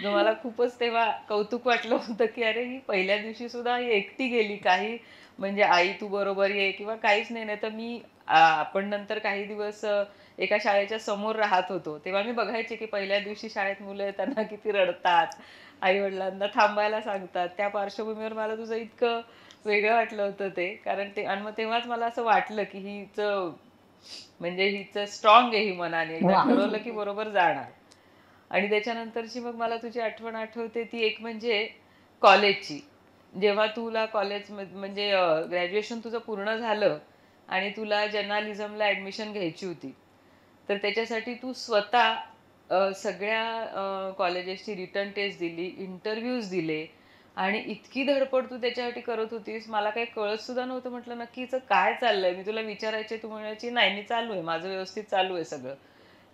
जो मला खूपच तेव्हा कौतुक वाटलं होतं की अरे ही पहिल्या दिवशी सुद्धा ही एकटी गेली, काही म्हणजे आई तू बरोबर ये किंवा काहीच नाही. नाही तर मी आपण नंतर काही दिवस एका शाळेच्या समोर राहत होतो, तेव्हा मी बघायचे की पहिल्या दिवशी शाळेत मुलं येताना किती रडतात, आई वडिलांना थांबायला सांगतात. त्या पार्श्वभूमीवर मला तुझं इतकं वेगळं वाटलं होतं ते, कारण ते आणि मग तेव्हाच मला असं वाटलं की हिचं म्हणजे हिचं स्ट्रॉंग आहे ही मनाने, एकदा ठरवलं की बरोबर जाणार. आणि त्याच्यानंतरची मग मला तुझी आठवण आठवते ती एक म्हणजे कॉलेजची. जेव्हा तुला कॉलेज म्हणजे ग्रॅज्युएशन तुझं पूर्ण झालं आणि तुला जर्नालिझमला ऍडमिशन घ्यायची होती, तर त्याच्यासाठी तू स्वतः सगळ्या कॉलेजेसची रिटर्न टेस्ट दिली, इंटरव्ह्यूज दिले आणि इतकी धडपड तू त्याच्यासाठी करत होतीस, मला काही कळत सुद्धा नव्हतं. म्हटलं नक्कीच काय चाललंय, मी तुला विचारायचे, तू म्हणायची नाही मी चालू आहे, माझं व्यवस्थित चालू आहे सगळं.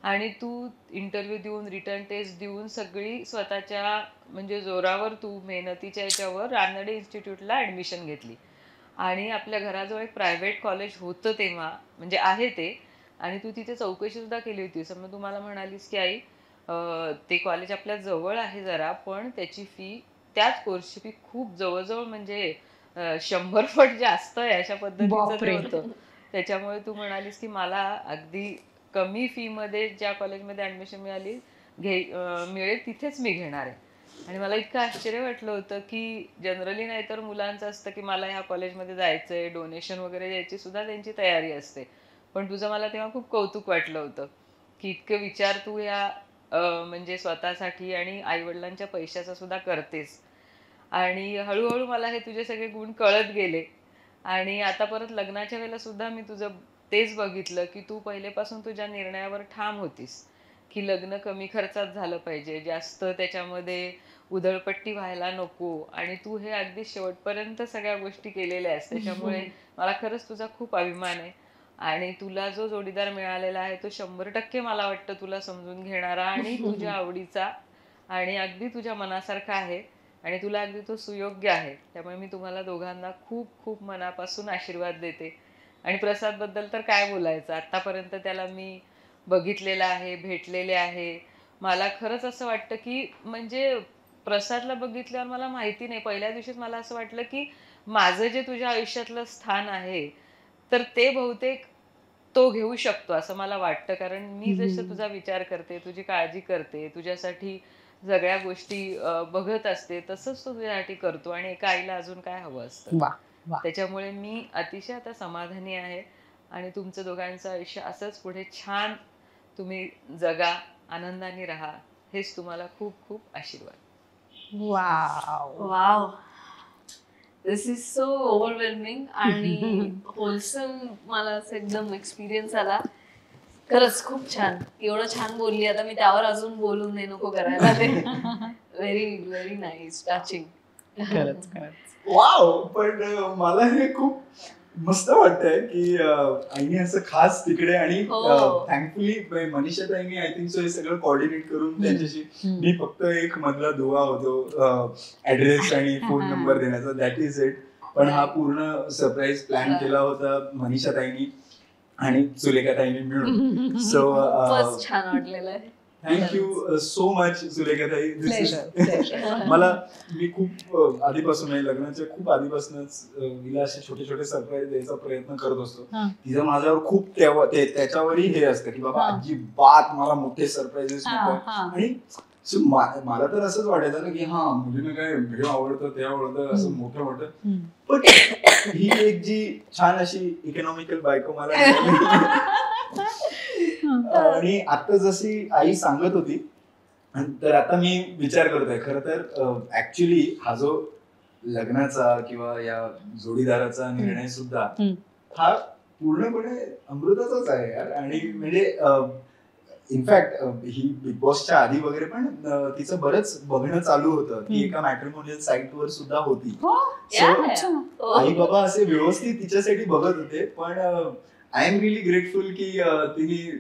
आणि तू इंटरव्ह्यू देऊन रिटर्न टेस्ट देऊन सगळी स्वतःच्या म्हणजे जोरावर तू मेहनतीच्या याच्यावर रानडे इन्स्टिट्यूटला ऍडमिशन घेतली. आणि आपल्या घराजवळ एक प्रायव्हेट कॉलेज होतं तेव्हा, म्हणजे आहे ते, आणि तू तिथे चौकशी सुद्धा केली होतीस. मग तू मला म्हणालीस की आई ते कॉलेज आपल्या जवळ आहे जरा, पण त्याची फी, त्याच कोर्सची फी खूप जवळजवळ म्हणजे 100 पट जास्त आहे, अशा पद्धतीचं ते होतं. त्याच्यामुळे तू म्हणालीस की मला अगदी कमी फी मध्ये ज्या कॉलेजमध्ये ऍडमिशन मिळेल तिथेच मी घेणार आहे. आणि मला इतकं आश्चर्य वाटलं होतं की जनरली नाही तर मुलांचं असतं की मला ह्या कॉलेजमध्ये जायचंय, डोनेशन वगैरे द्यायची सुद्धा त्यांची तयारी असते, पण तुझं मला तेव्हा खूप कौतुक वाटलं होतं की इतके विचार तू ह्या म्हणजे स्वतःसाठी आणि आई वडिलांच्या पैशाचा सुद्धा करतेस. आणि हळूहळू मला हे तुझे सगळे गुण कळत गेले. आणि आता परत लग्नाच्या वेळेला सुद्धा मी तुझं तेच बघितलं की तू पहिलेपासून तुझ्या निर्णयावर ठाम होतीस की लग्न कमी खर्चात झालं पाहिजे, जास्त त्याच्यामध्ये उधळपट्टी व्हायला नको, आणि तू हे अगदी शेवटपर्यंत सगळ्या गोष्टी केलेल्या आहेस. त्याच्यामुळे मला खरंच तुझा खूप अभिमान आहे. आणि तुला जो जोडीदार मिळालेला आहे तो 100% मला वाटतं तुला समजून घेणारा आणि तुझ्या आवडीचा आणि अगदी तुझ्या मनासारखा आहे, आणि तुला अगदी तो सुयोग्य आहे. त्यामुळे मी तुम्हाला दोघांना खूप खूप मनापासून आशीर्वाद देते. आणि प्रसाद बद्दल तर काय बोलायचं, आतापर्यंत त्याला मी बघितलेलं आहे, भेटलेले आहे. मला खरंच असं वाटतं की म्हणजे प्रसादला बघितल्यावर मला माहिती नाही, पहिल्या दिवशीच मला असं वाटलं की माझं जे तुझ्या आयुष्यातलं स्थान आहे तर ते बहुतेक तो घेऊ शकतो असं मला वाटतं. कारण मी जसं तुझा विचार करते, तुझी काळजी करते, तुझ्यासाठी सगळ्या गोष्टी बघत असते, तसंच तो तुझ्यासाठी करतो. आणि एका आईला अजून काय हवं असतं. त्याच्यामुळे मी अतिशय आता समाधानी आहे. आणि तुमचं दोघांचं आयुष्य असंच पुढे छान तुम्ही जगा, आनंदाने राहा, हेच तुम्हाला खूप खूप आशीर्वाद. Wow, this is so overwhelming आणि होलसम मला असं एकदम एक्सपिरियन्स आला. खरंच खूप छान, एवढं छान बोलली. आता मी त्यावर अजून बोलून नाही नको करायला. ते व्हेरी व्हेरी नाईस, टचिंग. खरंच. वाव. पण मला हे खूप मस्त वाटतंय की आईने असं खास तिकडे आणि थँकफुली मनीषा ताईंनी आय थिंक सो हे सगळं कोऑर्डिनेट करून त्यांच्याशी, मी फक्त एक मधला दुवा होतो ऍड्रेस आणि फोन नंबर देण्याचा, दॅट इज इट. पण हा पूर्ण सरप्राईज प्लॅन केला होता मनीषा ताईंनी आणि सुलेखा ताईंनी मिळून. सो छान वाटलेलं आहे. थँक्यू सो मच सुलेखा ताई. मला मी खूप आधीपासून लग्नाच्या खूप आधीपासूनच हिला असे छोटे छोटे सरप्राईज द्यायचा प्रयत्न करत असतो. तिचं माझ्यावर खूप त्याच्यावरही हे असतं की बाबा अजिबात मला मोठे सरप्राईजेस नको. आणि मला तर असंच वाटायचं ना की मुलीनं काय व्हिडिओ आवडतं ते आवडतं असं मोठं मोठं. पण ही एक जी छान अशी इकॉनॉमिकल बायको मला आणि आता जशी आई सांगत होती, तर आता मी विचार करतोय खरं तर ऍक्च्युली हा जो लग्नाचा किंवा या जोडीदाराचा निर्णय सुद्धा हा पूर्णपणे अमृताचाच आहे यार. आणि म्हणजे इनफॅक्ट ही बिग बॉसच्या आधी वगैरे पण तिचं बरंच बघणं चालू होतं. ती एका मॅट्रिमोनियल साईटवर सुद्धा होती. आई बाबा असे व्यवस्थित तिच्यासाठी बघत होते. पण आय एम रिअली ग्रेटफुल की तिने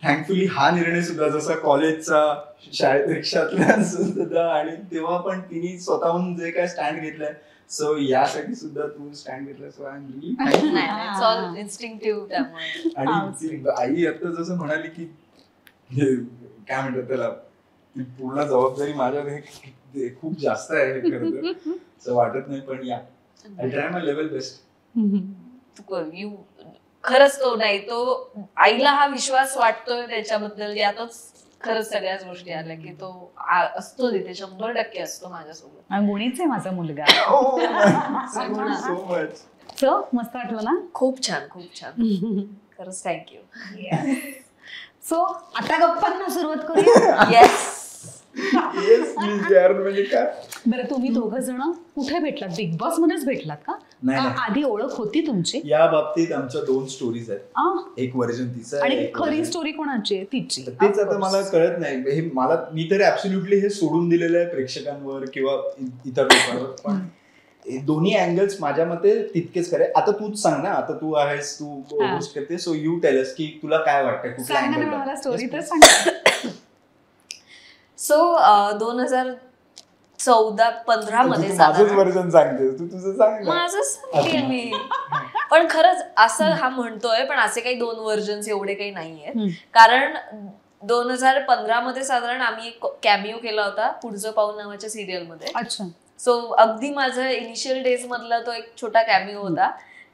थँकफुली हा निर्णय सुद्धा जसा कॉलेजचा, शाळेत रिक्षातला सुद्धा, आणि तेव्हा पण तिने स्वतःहून जे काय स्टँड घेतलाय, सो यासाठी सुद्धा तू स्टँड घेतला. So I am really instinctive. आणि आई आता जसं म्हणाली की काय म्हणतात त्याला, पूर्ण जबाबदारी माझ्यावर खूप जास्त आहे खरं तर, असं वाटत नाही. पण या I try my level best. खरंच तो नाही, तो आईला हा विश्वास वाटतोय त्याच्याबद्दल, यातच खरंच सगळ्याच गोष्टी आल्या की तो असतो तिथे, 100% असतो माझ्यासोबत. गुणीच आहे माझा मुलगा. So much. सो मस्त वाटलं ना. खूप छान, खूप छान. खरंच थँक्यू. सो आता गप्पांना सुरुवात करूया. येस म्हणजे काय बरं, तुम्ही दोघं जण कुठे भेटलात? बिग बॉस मध्येच भेटलात का? आधी ओळख होती तुमची? या बाबतीत आमच्या 2 स्टोरीज आहेत. एक व्हर्जन तिचं आणि खरी स्टोरी कोणाची आहे? तिची. तेच आता मला कळत नाही. हे मी तर ऍब्सोल्युटली हे सोडून दिलेलं आहे प्रेक्षकांवर किंवा इतर लोकांवर. पण दोन्ही अँगल्स माझ्या मते तितकेच खरे. आता तूच सांग ना, आता तू आहेस, तू होस्ट करते, सो यू टेल अस की तुला काय वाटतं कुठल्या अँगल स्टोरी तर सांग. सो 2014-15 मध्ये माझंच व्हर्जन सांगते, तू तुझं सांग. माझं सांगते मी. पण खरंच असं हा म्हणतोय, पण असे काही 2 व्हर्जन्स एवढे काही नाहीये. कारण 2015 मध्ये साधारण आम्ही एक कॅमिओ केला होता पुढचं पाऊल नावाच्या सिरियल मध्ये. अच्छा. सो अगदी माझं इनिशियल डेज मधला तो एक छोटा कॅमिओ होता,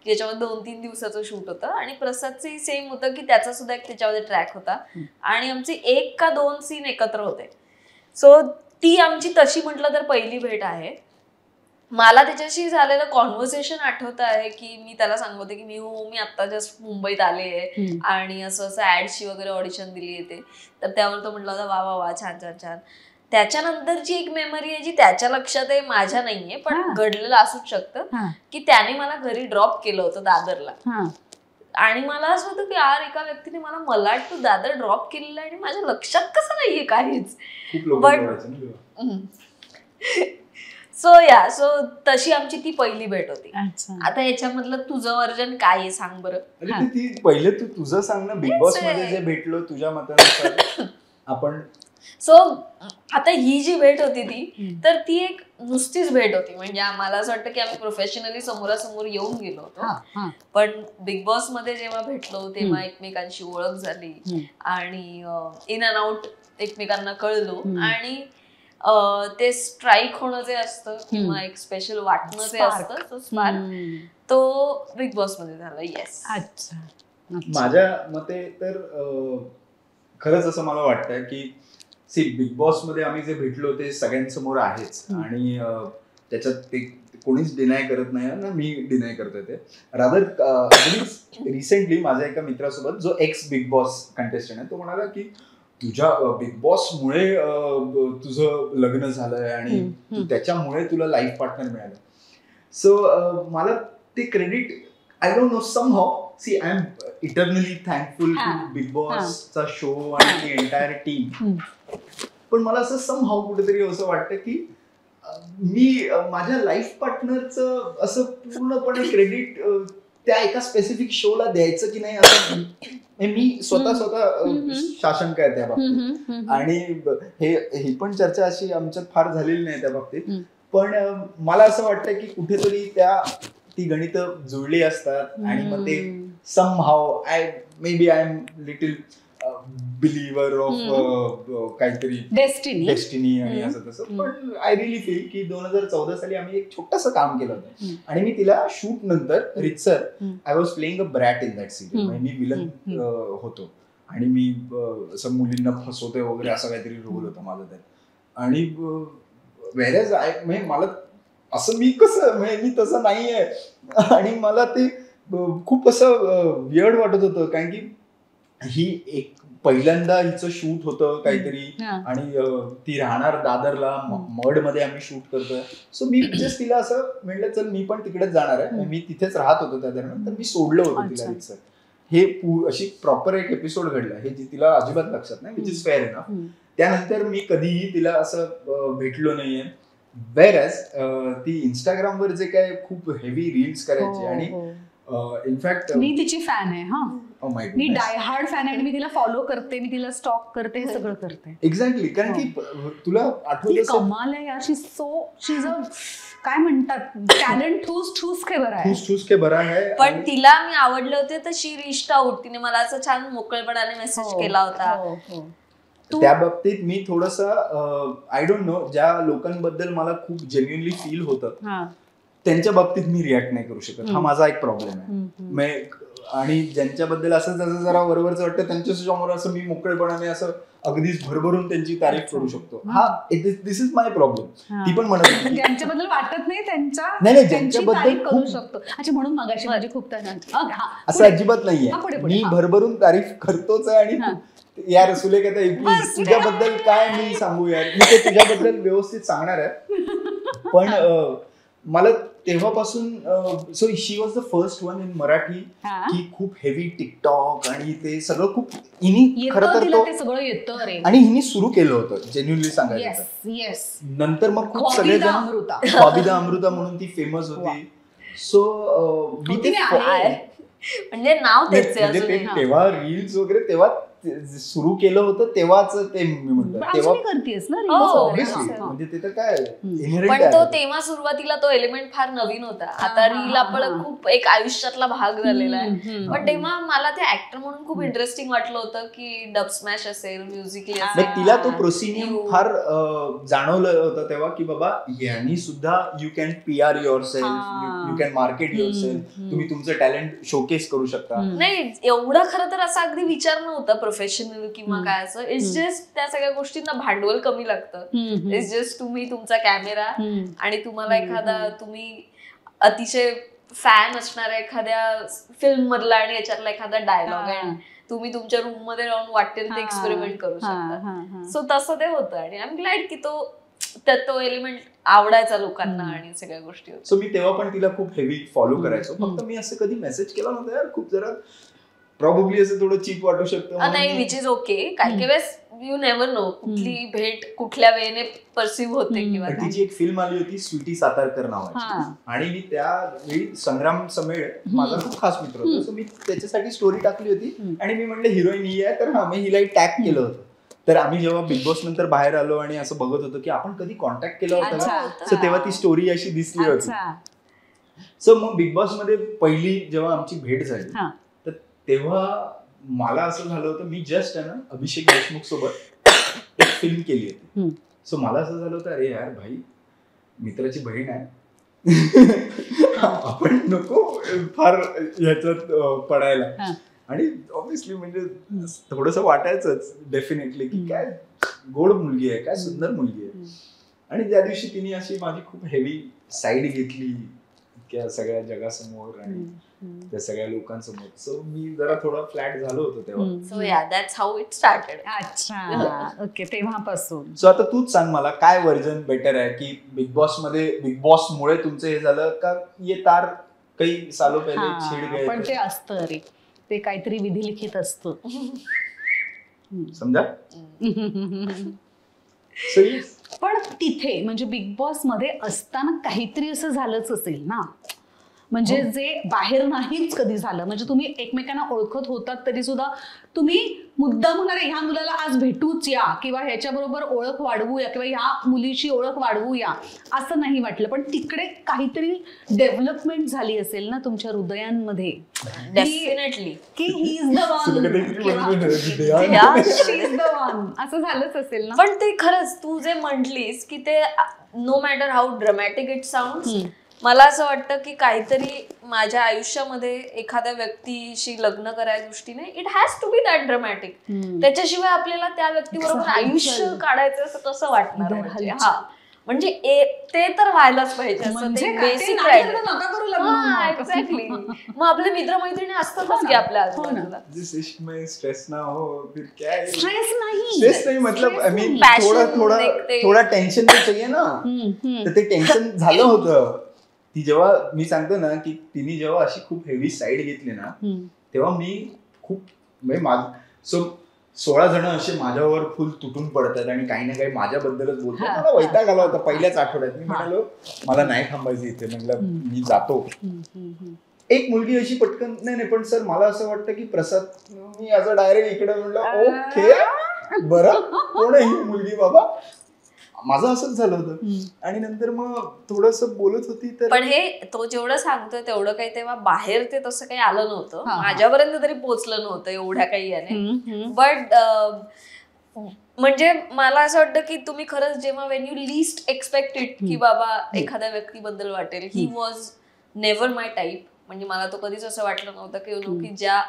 ज्याच्यामध्ये 2-3 दिवसाचं शूट होतं. आणि प्रसादचंही सेम होतं की त्याचा सुद्धा एक त्याच्यामध्ये ट्रॅक होता. आणि आमचे 1 का 2 सीन एकत्र होते. सो ती आमची तशी म्हटलं तर पहिली भेट आहे. मला त्याच्याशी झालेलं कॉन्व्हर्सेशन आठवत आहे की मी त्याला सांगते की मी आता जस्ट मुंबईत आले आहे आणि असं ऍडची वगैरे ऑडिशन दिली येते. तर त्यावर तो म्हटला होता वा वा वा, छान छान छान. त्याच्यानंतरची एक मेमरी आहे जी त्याच्या लक्षात आहे, माझ्या नाहीये, पण घडलेलं असूच शकतं की त्याने मला घरी ड्रॉप केलं होतं दादरला. आणि मला असं होतं की यार, एका व्यक्तीने मला तू दादर ड्रॉप केलेलं आहे आणि माझ्या लक्षात कसं नाहीये काहीच. सो तशी आमची ती पहिली भेट होती. आता याच्यामधलं तुझं वर्जन काय आहे सांग बरं. पहिले तू तुझं सांग ना. बिग बॉस मध्ये जे भेटलो तुझ्या मतानुसार आपण. सो आता ही जी भेट होती ती, तर ती एक नुसतीच भेट होती. म्हणजे आम्हाला असं वाटतं की आम्ही प्रोफेशनली समोरासमोर येऊन गेलो होतो. पण बिग बॉस मध्ये जेव्हा भेटलो तेव्हा एकमेकांची ओळख झाली आणि इन अँड आउट एकमेकांना कळलो. आणि ते स्ट्राईक होणं जे असतं किंवा एक स्पेशल वाटणं जे असतं, तो बिग बॉस मध्ये झाला. येस. माझ्या मते तर खरंच असं मला वाटतंय की बिग बॉस मध्ये आम्ही जे भेटलो ते सगळ्यांसमोर आहेच. आणि त्याच्यात ते कोणीच डिनाय करत नाही ना, मी डिनाय करतोय ते. रादर रिसेंटली माझ्या एका मित्रासोबत जो एक्स बिग बॉस कंटेस्टंट आहे, तो म्हणाला की तुझ्या बिग बॉस मुळे तुझं लग्न झालंय आणि त्याच्यामुळे तुला लाईफ पार्टनर मिळालं. सो मला ते credit I don't know somehow see I am eternally thankful हा. टू बिग बॉसचा शो आणि ती एंटायर टीम. पण मला असं समहाव कुठेतरी असं वाटतं की मी माझ्या लाईफ पार्टनरचं असं पूर्णपणे क्रेडिट त्या एका स्पेसिफिक शोला द्यायचं की नाही असं मी स्वतः शासन काय त्या बाबतीत. आणि ही पण चर्चा अशी आमच्यात फार झालेली नाही त्या बाबतीत. पण मला असं वाटतं की कुठेतरी ती गणितं जुळली असतात आणि मग ते somehow maybe I am little believer of काहीतरी डेस्टिनी आणि असं तसं. पण आय रिली फील की 2014 साली आम्ही एक छोटंसं काम केलं होतं आणि मी तिला शूट नंतर रितसर I was playing a brat in that serial. मी विलन होतो आणि मी असं मुलींना फसवतोय वगैरे असं काहीतरी रोल होता माझा त्यात. आणि व्हेरॅज मला असं मी तसं नाहीये आणि मला ते खूप असं वियर्ड वाटत होतं कारण की ही एक पहिल्यांदा हिचं शूट होतं काहीतरी आणि ती राहणार दादरला मड मध्ये आम्ही शूट करतोय. सो मी जस्ट तिला असं म्हटलं चल मी पण तिकडेच जाणार आहे. मी तिथेच राहत होतो त्या दरम्यान तर मी सोडलं होतं तिला रितसर. हे अशी प्रॉपर एक एपिसोड घडला हे जी तिला अजिबात लक्षात नाही विच इज फेअर इनफ. त्यानंतर मी कधीही तिला असं भेटलो नाहीये. वेअरॅज ती इंस्टाग्रामवर जे काय खूप हेवी रील्स करायची आणि इनफॅक्ट मी तिची फॅन आहे. मी डाय हार्ड फॅन आहे आणि मी तिला फॉलो करते, मी तिला स्टॉक करते, हे सगळं करते. एक्झॅक्टली. कारण की तुला आठवतं कमाल आहे यार. शी इज अ काय म्हणतात टॅलेंट ठूस के बरा आहे. पण तिला मी आवडले होते तर शी रिच्ड आउट. तिने मला असं छान मोकळेपणाने मेसेज केला होता. त्या बाबतीत मी थोडंसं आय डोंट नो ज्या लोकांबद्दल मला खूप जेन्युइनली फील होतं त्यांच्या बाबतीत मी रिॲक्ट नाही करू शकत. हा माझा एक प्रॉब्लेम आहे. आणि ज्यांच्याबद्दल असं जसं जरा वरवरचं वाटतं त्यांच्या समोर असं मी मोकळेपणाने असं अगदीच भरभरून त्यांची तारीफ करू शकतो. हा दिस इज माय प्रॉब्लेम. ती पण म्हणत होती ज्यांच्याबद्दल वाटत नाही ज्यांच्याबद्दल करू शकतो. अच्छा म्हणून मगाशी माझी खूप असं अजिबात नाहीये. मी भरभरून तारीफ करतोच आहे. आणि यार सुलेखा तुझ्याबद्दल काय मी सांगू यार. मी ते तुझ्याबद्दल व्यवस्थित सांगणार आहे. पण मला तेव्हापासून so she was the first one in Marathi की खूप हेवी टिकटॉक आणि ते सगळं खूप हिनी खरं तर तो सगळं येतं रे आणि हिनी सुरू केलं होतं जेन्युइनली सांगायचं. नंतर मग खूप सगळेजण बॉबिदा अमृता म्हणून ती फेमस होती. सो मी ते म्हणजे नाव तेव्हा रील्स वगैरे तेव्हा सुरू केलं होतं तेव्हाच ते मी म्हणतो तेव्हा करतेस ना म्हणजे ते तर काय. पण तो तेव्हा सुरुवातीला तो एलिमेंट फार नवीन होता. आता रील आपलं खूप एक आयुष्यातला भाग झालेला आहे. पण तेव्हा मला ते ऍक्टर म्हणून खूप इंटरेस्टिंग वाटलं होतं की डब स्मॅश असेल म्युझिकली असेल. तिला तो प्रोसिनियम फार जाणवलं होतं तेव्हा की बाबा यांनी सुद्धा you can PR your self, you can market your self, तुम्ही तुमचं टॅलेंट शोकेस करू शकता. नाही एवढं खरं तर असा अगदी विचार नव्हता प्रोफेशनल किंवा काय असं. इट्स जस्ट त्या सगळ्या गोष्टींना भांडवल कमी लागतं. इट्स जस्ट तुम्ही तुमचा कॅमेरा आणि तुम्हाला एखादा तुम्ही अतिशय फॅन असणाऱ्या एखाद्या फिल्म मधला आणि याच्यातला एखादा डायलॉग आहे तुम्ही तुमच्या रूम मध्ये राहून वाटेल ते एक्सपेरिमेंट करू शकता. सो तसं ते होतं आणि आय एम ग्लॅड की तो एलिमेंट आवडायचा लोकांना आणि सगळ्या गोष्टी. सो मी तेव्हा पण तिला खूप हेवी फॉलो करायचो. फक्त मी असं कधी मेसेज केला नव्हता यार. खूप जरा प्रॉब्ली असं थोडं चीप वाटू शकतं. नाही विच इज ओके. काही वेळेस यू नेव्हर नो कुठली भेट कुठल्या वेळेने परसिव्ह होते किंवा. तिची एक फिल्म आली होती स्वीटी सातारकर नावाची आणि मी त्यावेळी संग्राम समेळ माझा खूप खास मित्र होता. सो मी त्याच्यासाठी स्टोरी टाकली होती आणि मी म्हटलं हिरोईन ही आहे तर मी हिला टॅग केलं होतं. तर आम्ही जेव्हा बिग बॉस नंतर बाहेर आलो आणि असं बघत होतो की आपण कधी कॉन्टॅक्ट केला होता सो तेव्हा ती स्टोरी अशी दिसली होती. सो मग बिग बॉस मध्ये पहिली जेव्हा आमची भेट झाली तर तेव्हा मला असं झालं होतं मी जस्ट आहे ना अभिषेक देशमुख सोबत एक फिल्म केली होती. सो मला असं झालं होतं अरे यार भाई मित्राची बहीण आहे आपण नको फार ह्याच्यात पडायला. आणि ऑब्व्हियसली म्हणजे थोडंसं वाटायचंच डेफिनेटली की काय गोड मुलगी आहे काय सुंदर मुलगी आहे. आणि ज्या दिवशी तिने अशी माझी खूप हेवी साईड घेतली त्या सगळ्या जगासमोर आणि त्या सगळ्या लोकांसमोर सो मी जरा थोडा फ्लॅट झालो होतो तेव्हा. सो या दॅट्स हाऊ इट स्टार्टेड. अच्छा ओके तेव्हापासून. सो आता तूच सांग मला काय व्हर्जन बेटर आहे की बिग बॉस मध्ये बिग बॉस मुळे तुमचं हे झालं का ये तार काही सालों पहले छिड़ गए पण ते असतं रे, ते काहीतरी विधिलिखित असतं. समजा. पण तिथे म्हणजे बिग बॉस मध्ये असताना काहीतरी असं झालंच असेल ना, म्हणजे जे बाहेर नाहीच कधी झालं. म्हणजे तुम्ही एकमेकांना ओळखत होतात तरी सुद्धा तुम्ही मुद्दाम अरे ह्या मुलाला आज भेटूच या किंवा ह्याच्याबरोबर ओळख वाढवूया किंवा ह्या मुलीची ओळख वाढवूया असं नाही वाटलं. पण तिकडे काहीतरी डेव्हलपमेंट झाली असेल ना तुमच्या हृदयांमध्ये, डेफिनेटली, की ही इज द वन, असं झालंच असेल ना. पण ते खरंच तू जे म्हटलीस की ते no matter how dramatic it sounds, मला असं वाटतं की काहीतरी माझ्या आयुष्यामध्ये एखाद्या व्यक्तीशी लग्न करायच्या दृष्टीने it has to be that dramatic. त्याच्याशिवाय आपल्याला त्या व्यक्तीबरोबर आयुष्य काढायचं असं कसं वाटणार. म्हणजे ते तर व्हायलाच पाहिजे असं ते बेसिक एक्झॅक्टली. मग आपले मित्रमैत्रिणी असतातच की आपल्या आजूबाजूला. स्ट्रेस ना हो, फिर क्या है? स्ट्रेस नहीं मतलब आई मीन थोड़ा टेन्शन तो चाहिए ना. तर ते टेन्शन झालं होतं. ती जेव्हा मी सांगतो ना की तिने जेव्हा अशी खूप हेवी साईड घेतली ना, तेव्हा मी खूप म्हणजे 16 जण असे माझ्यावर फुल तुटून पडतात आणि काही ना काही माझ्याबद्दलच बोलतात. मला वैताग आला होता पहिल्याच आठवड्यात. मी म्हणालो मला नाही थांबायचं इथे, म्हटलं मी जातो. एक मुलगी अशी पटकन नाही पण सर मला असं वाटतं की प्रसाद, मी असं डायरेक्ट इकडे म्हटलं ओके बरं कोण आहे ही मुलगी बाबा, माझं असंच झालं होतं. आणि नंतर मग थोडस बोलत होती तर पण हे तो जेवढं सांगतोय तेवढं काही तेव्हा बाहेर ते तसं काही आलं नव्हतं, माझ्यापर्यंत तरी पोहोचलं नव्हतं एवढ्या काही याने. बट म्हणजे मला असं वाटतं की तुम्ही खरंच जेव्हा Wien you least expect it की बाबा एखाद्या व्यक्तीबद्दल वाटेल he was never my type. म्हणजे मला तो कधीच असं वाटलं नव्हतं की ज्या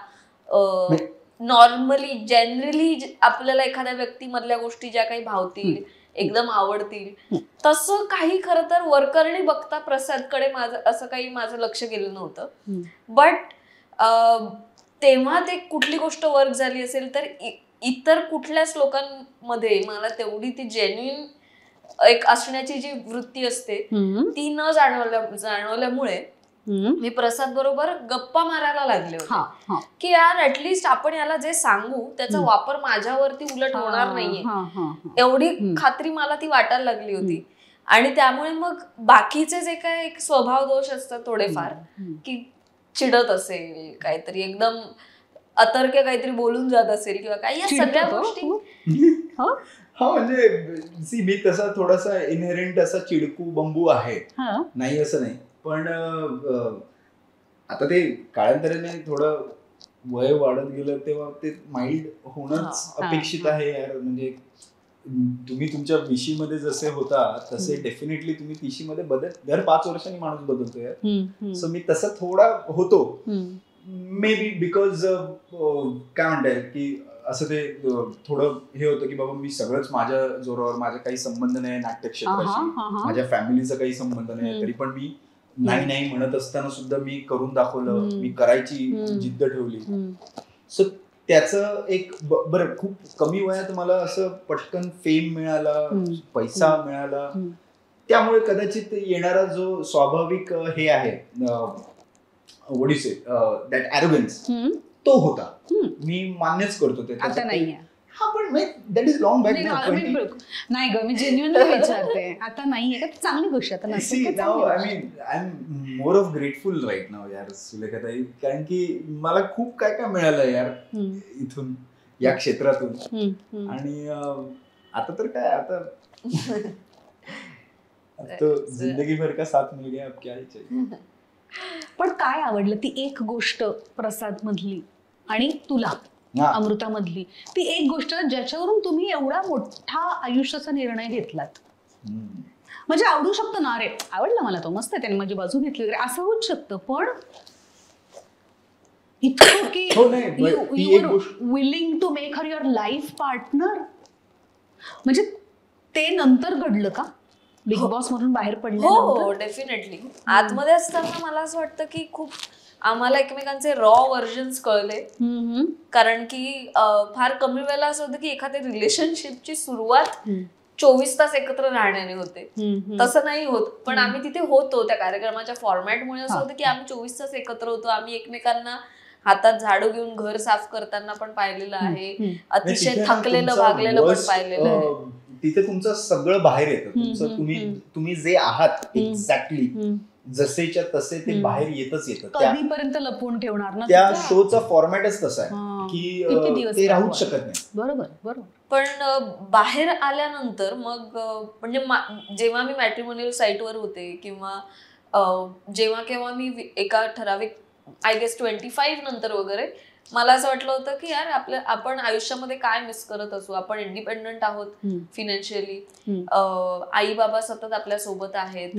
नॉर्मली जनरली आपल्याला एखाद्या व्यक्तीमधल्या गोष्टी ज्या काही भावतील एकदम आवडतील तसं काही खरं तर वर्करने बघता प्रसादकडे असं काही माझं लक्ष गेलं नव्हतं. बट तेव्हा ते कुठली गोष्ट वर्क झाली असेल तर इतर कुठल्याच लोकांमध्ये मला तेवढी ती जेन्युइन एक असण्याची जी वृत्ती असते ती न जाणवल्यामुळे मी प्रसाद बरोबर गप्पा मारायला लागले होते की यार ऍटलिस्ट आपण याला जे सांगू त्याचा वापर माझ्यावरती उलट होणार नाहीये एवढी खात्री मला ती वाटायला लागली होती. आणि त्यामुळे मग बाकीचे जे काय एक स्वभाव दोष असतात थोडेफार की चिडत असेल काहीतरी एकदम अतर्क काहीतरी बोलून जात असेल किंवा काही या सगळ्या गोष्टी म्हणजे मी तसा थोडासा इनहेरेंट असा चिडकू बंबू आहे, नाही असं नाही. पण आता ते काळांतराने थोडं वय वाढत गेलं तेव्हा ते माइल्ड होणंच अपेक्षित आहे यार. म्हणजे तुम्ही तुमच्या विशीमध्ये जसे होता तसे डेफिनेटली तुम्ही तिशीमध्ये दर 5 वर्षांनी माणूस बदलतो यार. सो मी तसा थोडा होतो मे बी बिकॉज काय म्हणताय की असं ते थोडं हे होतं की बाबा मी सगळंच माझ्या जोरावर, माझा काही संबंध नाही नाट्यक्षेत्राशी, माझ्या फॅमिलीचा काही संबंध नाही, तरी पण मी नाही म्हणत असताना सुद्धा मी करून दाखवलं, मी करायची जिद्द ठेवली. सो त्याचं एक बरं खूप कमी वयात मला असं पटकन फेम मिळाला, पैसा मिळाला, त्यामुळे कदाचित येणारा जो स्वाभाविक हे आहे ओडिसे दॅट ॲरोगन्स तो होता. मी मान्यच करतो ते. आता नाहीये. हा पण दॅट इज लॉंग बॅक. नाही ग मी जेन्युइनली विचारते. आता नाहीये का? चांगली गोष्ट आता नसेल. I am more of grateful right now यार सुलेखाताई, कारण की मला खूप काय काय मिळालं यार इथून या क्षेत्रातून. आणि आता तर काय आता तो जिंदगी भर का साथ मिल गया, अब क्या ही चाहिए. पण काय आवडलं ती एक गोष्ट प्रसाद मधली आणि तुला अमृता मधली, ती एक गोष्ट ज्याच्यावरून तुम्ही एवढा मोठा आयुष्याचा निर्णय घेतलात? म्हणजे आवडू शकतं ना, अरे आवडला मला तो, मस्त त्याने माझी बाजू घेतली वगैरे असं होऊच शकतं, पण इतकं की willing to make her your life partner, म्हणजे ते नंतर घडलं का बिग बॉस मधून बाहेर पडले? हो डेफिनेटली. आतमध्ये असताना मला असं वाटतं की खूप आम्हाला एकमेकांचे रॉ व्हर्जन्स कळले, कारण की फार कमी वेळेला असं होतं की एखाद्या रिलेशनशिपची सुरुवात 24 तास एकत्र राहण्याने होते, तसं नाही होत. पण आम्ही तिथे होतो, त्या कार्यक्रमाच्या फॉर्मॅटमुळे असं होतं की आम्ही 24 तास एकत्र होतो. आम्ही एकमेकांना हातात झाडू घेऊन घर साफ करताना पण पाहिलेलं आहे, अतिशय थकलेलं भागलेलं पण पाहिलेलं आहे. तिथे तुमचं सगळं बाहेर येतं, तुमचं तुम्ही जे आहात एक्झॅक्टली जसेच्या तसे ते बाहेर येतच येतं. कधीपर्यंत लपवून ठेवणार ना, त्या शोचा फॉर्मॅटच तसा आहे की ते राहूच शकत नाही. बरोबर बरोबर. पण बाहेर आल्यानंतर मग म्हणजे जेव्हा मी मॅट्रिमोनियल साईटवर होते किंवा जेव्हा केव्हा मी एका ठराविक आय गेस 25 नंतर वगैरे मला असं वाटलं होतं की यार आपण आयुष्यामध्ये काय मिस करत असू. आपण इंडिपेंडंट आहोत फिनान्शियली, आई बाबा सतत आपल्या सोबत आहेत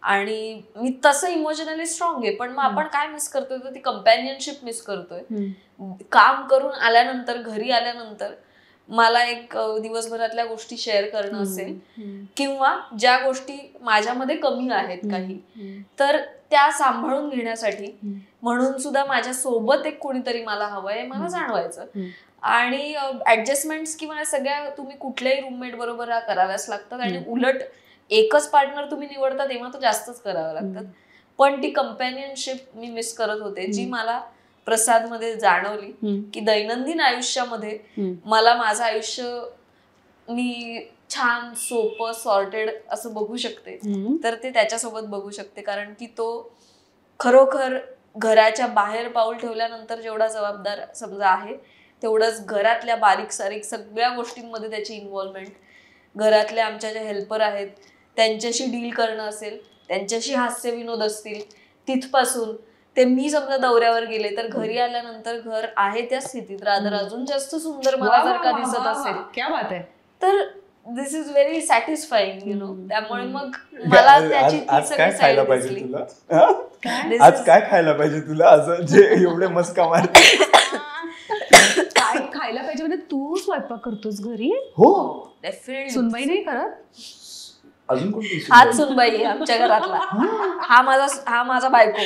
आणि मी तसं इमोशनली स्ट्रॉंग आहे, पण मग आपण काय मिस करतोय तर ती कंपॅनियनशिप मिस करतोय. काम करून आल्यानंतर घरी आल्यानंतर मला एक दिवसभरातल्या गोष्टी शेअर करणं असेल किंवा ज्या गोष्टी माझ्यामध्ये कमी आहेत काही, तर त्या सांभाळून घेण्यासाठी म्हणून सुद्धा माझ्या सोबत एक कोणीतरी मला हवंय मला जाणवायचं. आणि ऍडजस्टमेंट्स किंवा सगळ्या तुम्ही कुठल्याही रूममेट बरोबर कराव्याच लागतात आणि उलट एकच पार्टनर तुम्ही निवडता तेव्हा तर जास्तच कराव्या लागतात. पण ती कंपॅनियनशिप मी मिस करत होते, जी मला प्रसाद मध्ये जाणवली की दैनंदिन आयुष्यामध्ये मला माझं आयुष्य मी छान सोपं सॉर्टेड असं बघू शकते, तर ते त्याच्यासोबत बघू शकते. कारण की तो खरोखर घराच्या बाहेर पाऊल ठेवल्यानंतर जेवढा जबाबदार समजा आहे तेवढंच घरातल्या बारीक सारीक सगळ्या गोष्टींमध्ये त्याची इन्व्हॉल्वमेंट, घरातल्या आमच्या ज्या हेल्पर आहेत त्यांच्याशी डील करणं असेल, त्यांच्याशी हास्य विनोद असतील, तिथपासून ते मी समजा दौऱ्यावर गेले तर घरी आल्यानंतर घर आहे त्या स्थितीत रादर अजून जास्त सुंदर मला जर का दिसत असेल क्या बात आहे, तर this is very satisfying you know. त्यामुळे मग मला त्याची ती सगळी साईड दिसली. आज काय खायला पाहिजे तुला असं जे एवढे मस्का मारते? काय खायला पाहिजे म्हणजे तू स्वयंपाक करतोस घरी? हो डेफिनेटली. सुनबाई नाही करत? अजून कोणती? हाच सुनबाई आमच्या घरातला, हा माझा बायको.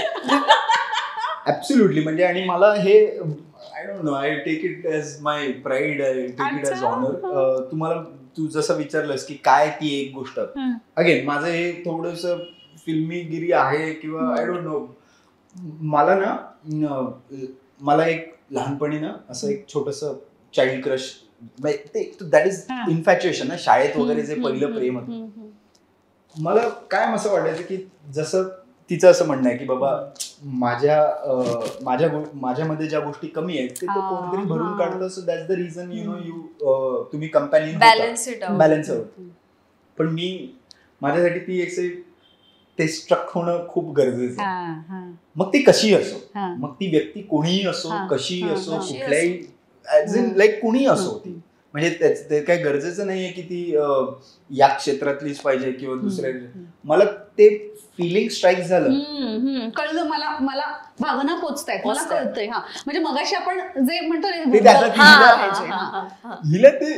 ऍब्सोल्युटली. म्हणजे आणि मला हे I don't know, I take it as my pride, I take it as honour. तू जसं विचारलंस की काय ती एक गोष्ट, अगेन माझं हे थोडस फिल्मीगिरी आहे किंवा आय डोंट नो, मला एक लहानपणी ना असं एक छोटस child crush, that is infatuation ना, शाळेत वगैरे जे पहिलं प्रेम होतं. मला काय असं वाटायचं की जसं तिचं असं म्हणणं आहे की बाबा माझ्यामध्ये ज्या गोष्टी कमी आहेत ते तो कोणतरी भरून काढतं, सो दॅट्स द रिझन तुम्ही कंपॅनियन बॅलन्स आउट. पण माझ्यासाठी ती एक ते स्ट्रक होणं खूप गरजेचं आहे. मग ती कशी असो, मग ती व्यक्ती कोणीही असो, कशी असो, कुठल्याही ऍज इन लाईक कोणीही असो ती, म्हणजे ते काय गरजेचं नाहीये की ती या क्षेत्रातलीच पाहिजे किंवा दुसऱ्या. मला ते फिलिंग स्ट्राईक झालं, कळलं, मला भावना पोचतायत, मला कळतंय. हा म्हणजे मगाशी आपण जे म्हणतो हिला ते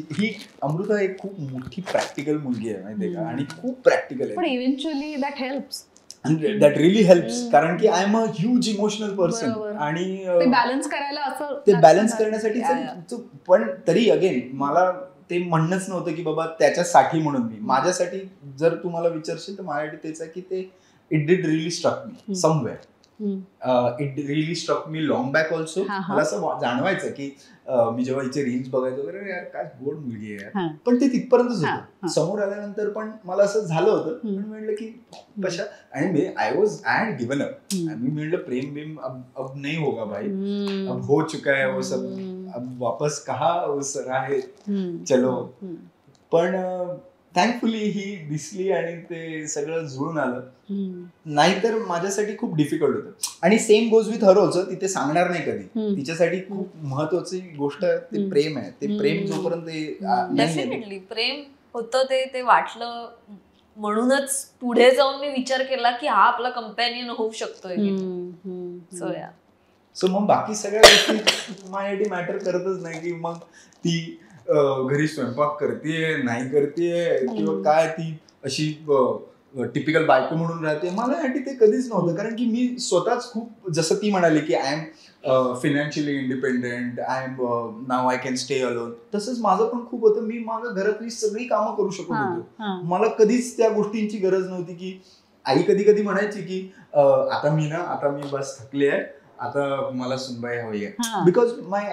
ही अमृता एक खूप मोठी प्रॅक्टिकल मुलगी आहे माहितीये का, आणि खूप प्रॅक्टिकल आहे. पण eventually that helps. That really helps, कारण की I am a huge emotional person आणि ते बॅलन्स करायला असं ते बॅलन्स करण्यासाठी. पण तरी अगेन मला ते म्हणणंच नव्हतं की बाबा त्याच्यासाठी म्हणून मी, माझ्यासाठी जर तू मला विचारशील तर माझ्यासाठी तेच आहे की ते it did really struck me somewhere. It really struck me long back also. मला असं जाणवायचं की मी जेव्हा हिचे रील्स बघायचो वगैरे, यार काय गोड मुलगी आहे, पण ते तिथपर्यंतच होतं. समोर आल्यानंतर पण मला असं झालं होतं, पण म्हणलं की कशा, आणि आय हॅड गिव्हन अप. मी म्हणलं प्रेम बिम अब नहीं होगा भाई, अब हो चुका है वो सब, अब वापस कहा उस राहे चलो. पण थँकफुली ही दिसली आणि ते सगळं जुळून आलं, नाहीतर माझ्यासाठी खूप डिफिकल्ट होतं. आणि same goes with her also. तिथे सांगणार नाही कधी, तिच्यासाठी खूप महत्वाची गोष्ट ते प्रेम आहे. ते प्रेम जोपर्यंत डेफिनेटली प्रेम होतं ते वाटलं, म्हणूनच पुढे जाऊन मी विचार केला की हा आपला कंपॅनियन होऊ शकतोय. सो मग बाकी सगळ्या गोष्टी माझ्यासाठी मॅटर करतच नाही की मग ती घरी स्वयंपाक करतेय नाही करतेय किंवा काय, ती अशी टिपिकल बायको म्हणून राहते. मला ते कधीच नव्हतं, कारण की मी स्वतःच खूप, जसं ती म्हणाली की I am financially independent, I am now I can stay alone. तसंच माझं पण खूप होतं, मी माझ्या घरातली सगळी कामं करू शकत होतो. मला कधीच त्या गोष्टींची गरज नव्हती की आई कधी कधी म्हणायची की आता मी बस थकली आहे, आता मला सुनबाई हवी आहे. बिकॉज माय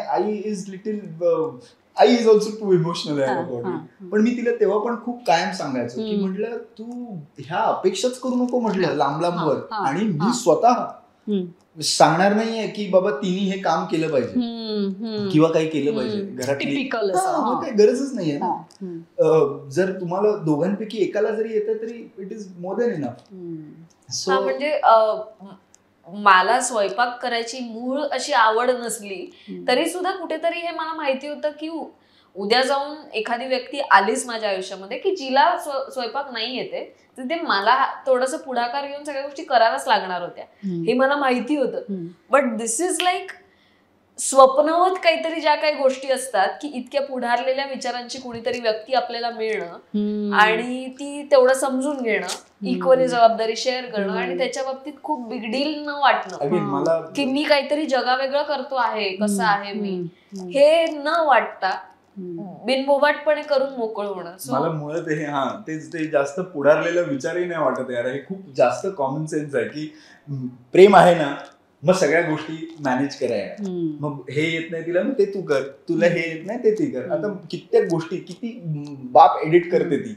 आई इज ऑल्सो टू इमोशनल आहे अबाउट. पण मी तिला तेव्हा पण खूप कायम सांगायचो की म्हटलं तू ह्या अपेक्षाच करू नको म्हटलं लांब लांबवर. आणि मी स्वतः सांगणार नाहीये की बाबा तिने हे काम केलं पाहिजे किंवा काही केलं पाहिजे घरातली, काही गरजच नाहीये ना. जर तुम्हाला दोघांपैकी एकाला जरी येतं तरी it is more than enough. So म्हणजे मला स्वयंपाक करायची मूळ अशी आवड नसली तरी सुद्धा कुठेतरी हे मला माहिती होतं की उद्या जाऊन एखादी व्यक्ती आलीच माझ्या आयुष्यामध्ये की जिला स्वयंपाक नाही येते, तर ते मला थोडंसं पुढाकार घेऊन सगळ्या गोष्टी कराव्याच लागणार होत्या हे मला माहिती होतं. बट दिस इज लाईक स्वप्नवत काहीतरी ज्या काही गोष्टी असतात की इतक्या पुढारलेल्या विचारांची कुणीतरी व्यक्ती आपल्याला मिळणं आणि ती तेवढं समजून घेणं, इक्वली जबाबदारी शेअर करणं आणि त्याच्या बाबतीत खूप बिग डील न वाटणं की मी काहीतरी जगावेगळं करतो आहे, कसं आहे मी, हे न वाटता बिनबोबाटपणे करून मोकळ होणं. मला मुळात ते जास्त पुढारलेला विचारही नाही वाटत यार. हे खूप जास्त कॉमन सेन्स आहे की प्रेम आहे ना, मग सगळ्या गोष्टी मॅनेज करायला. मग हे येत नाही तिला, मग ते तू कर, तुला हे येत नाही ते ती कर. आता कित्येक गोष्टी किती बाप एडिट करते ती,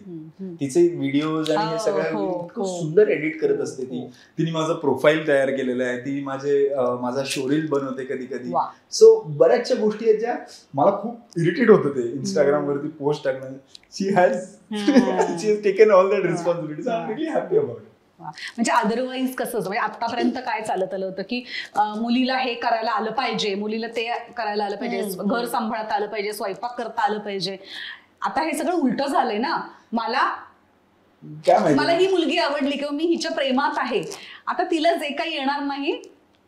तिचे व्हिडिओज आणि हे सगळं खूप सुंदर एडिट करत असते ती. तिने माझं प्रोफाईल तयार केलेलं आहे, ती माझा शोरील बनवते कधी कधी. सो बऱ्याचशा गोष्टी आहेत ज्या मला खूप इरिटेट होत होते इंस्टाग्राम वरती पोस्ट टाकणं. She has taken all that responsibilities. I am really happy about it. म्हणजे अदरवाईज कसं म्हणजे आतापर्यंत काय चालत आलं होतं की मुलीला हे करायला आलं पाहिजे, मुलीला ते करायला आलं पाहिजे, घर सांभाळता आलं पाहिजे, स्वयंपाक करता आलं पाहिजे. आता हे सगळं उलट झालंय ना. मला ही मुलगी आवडली किंवा मी हिच्या प्रेमात आहे, आता तिला जे काही येणार नाही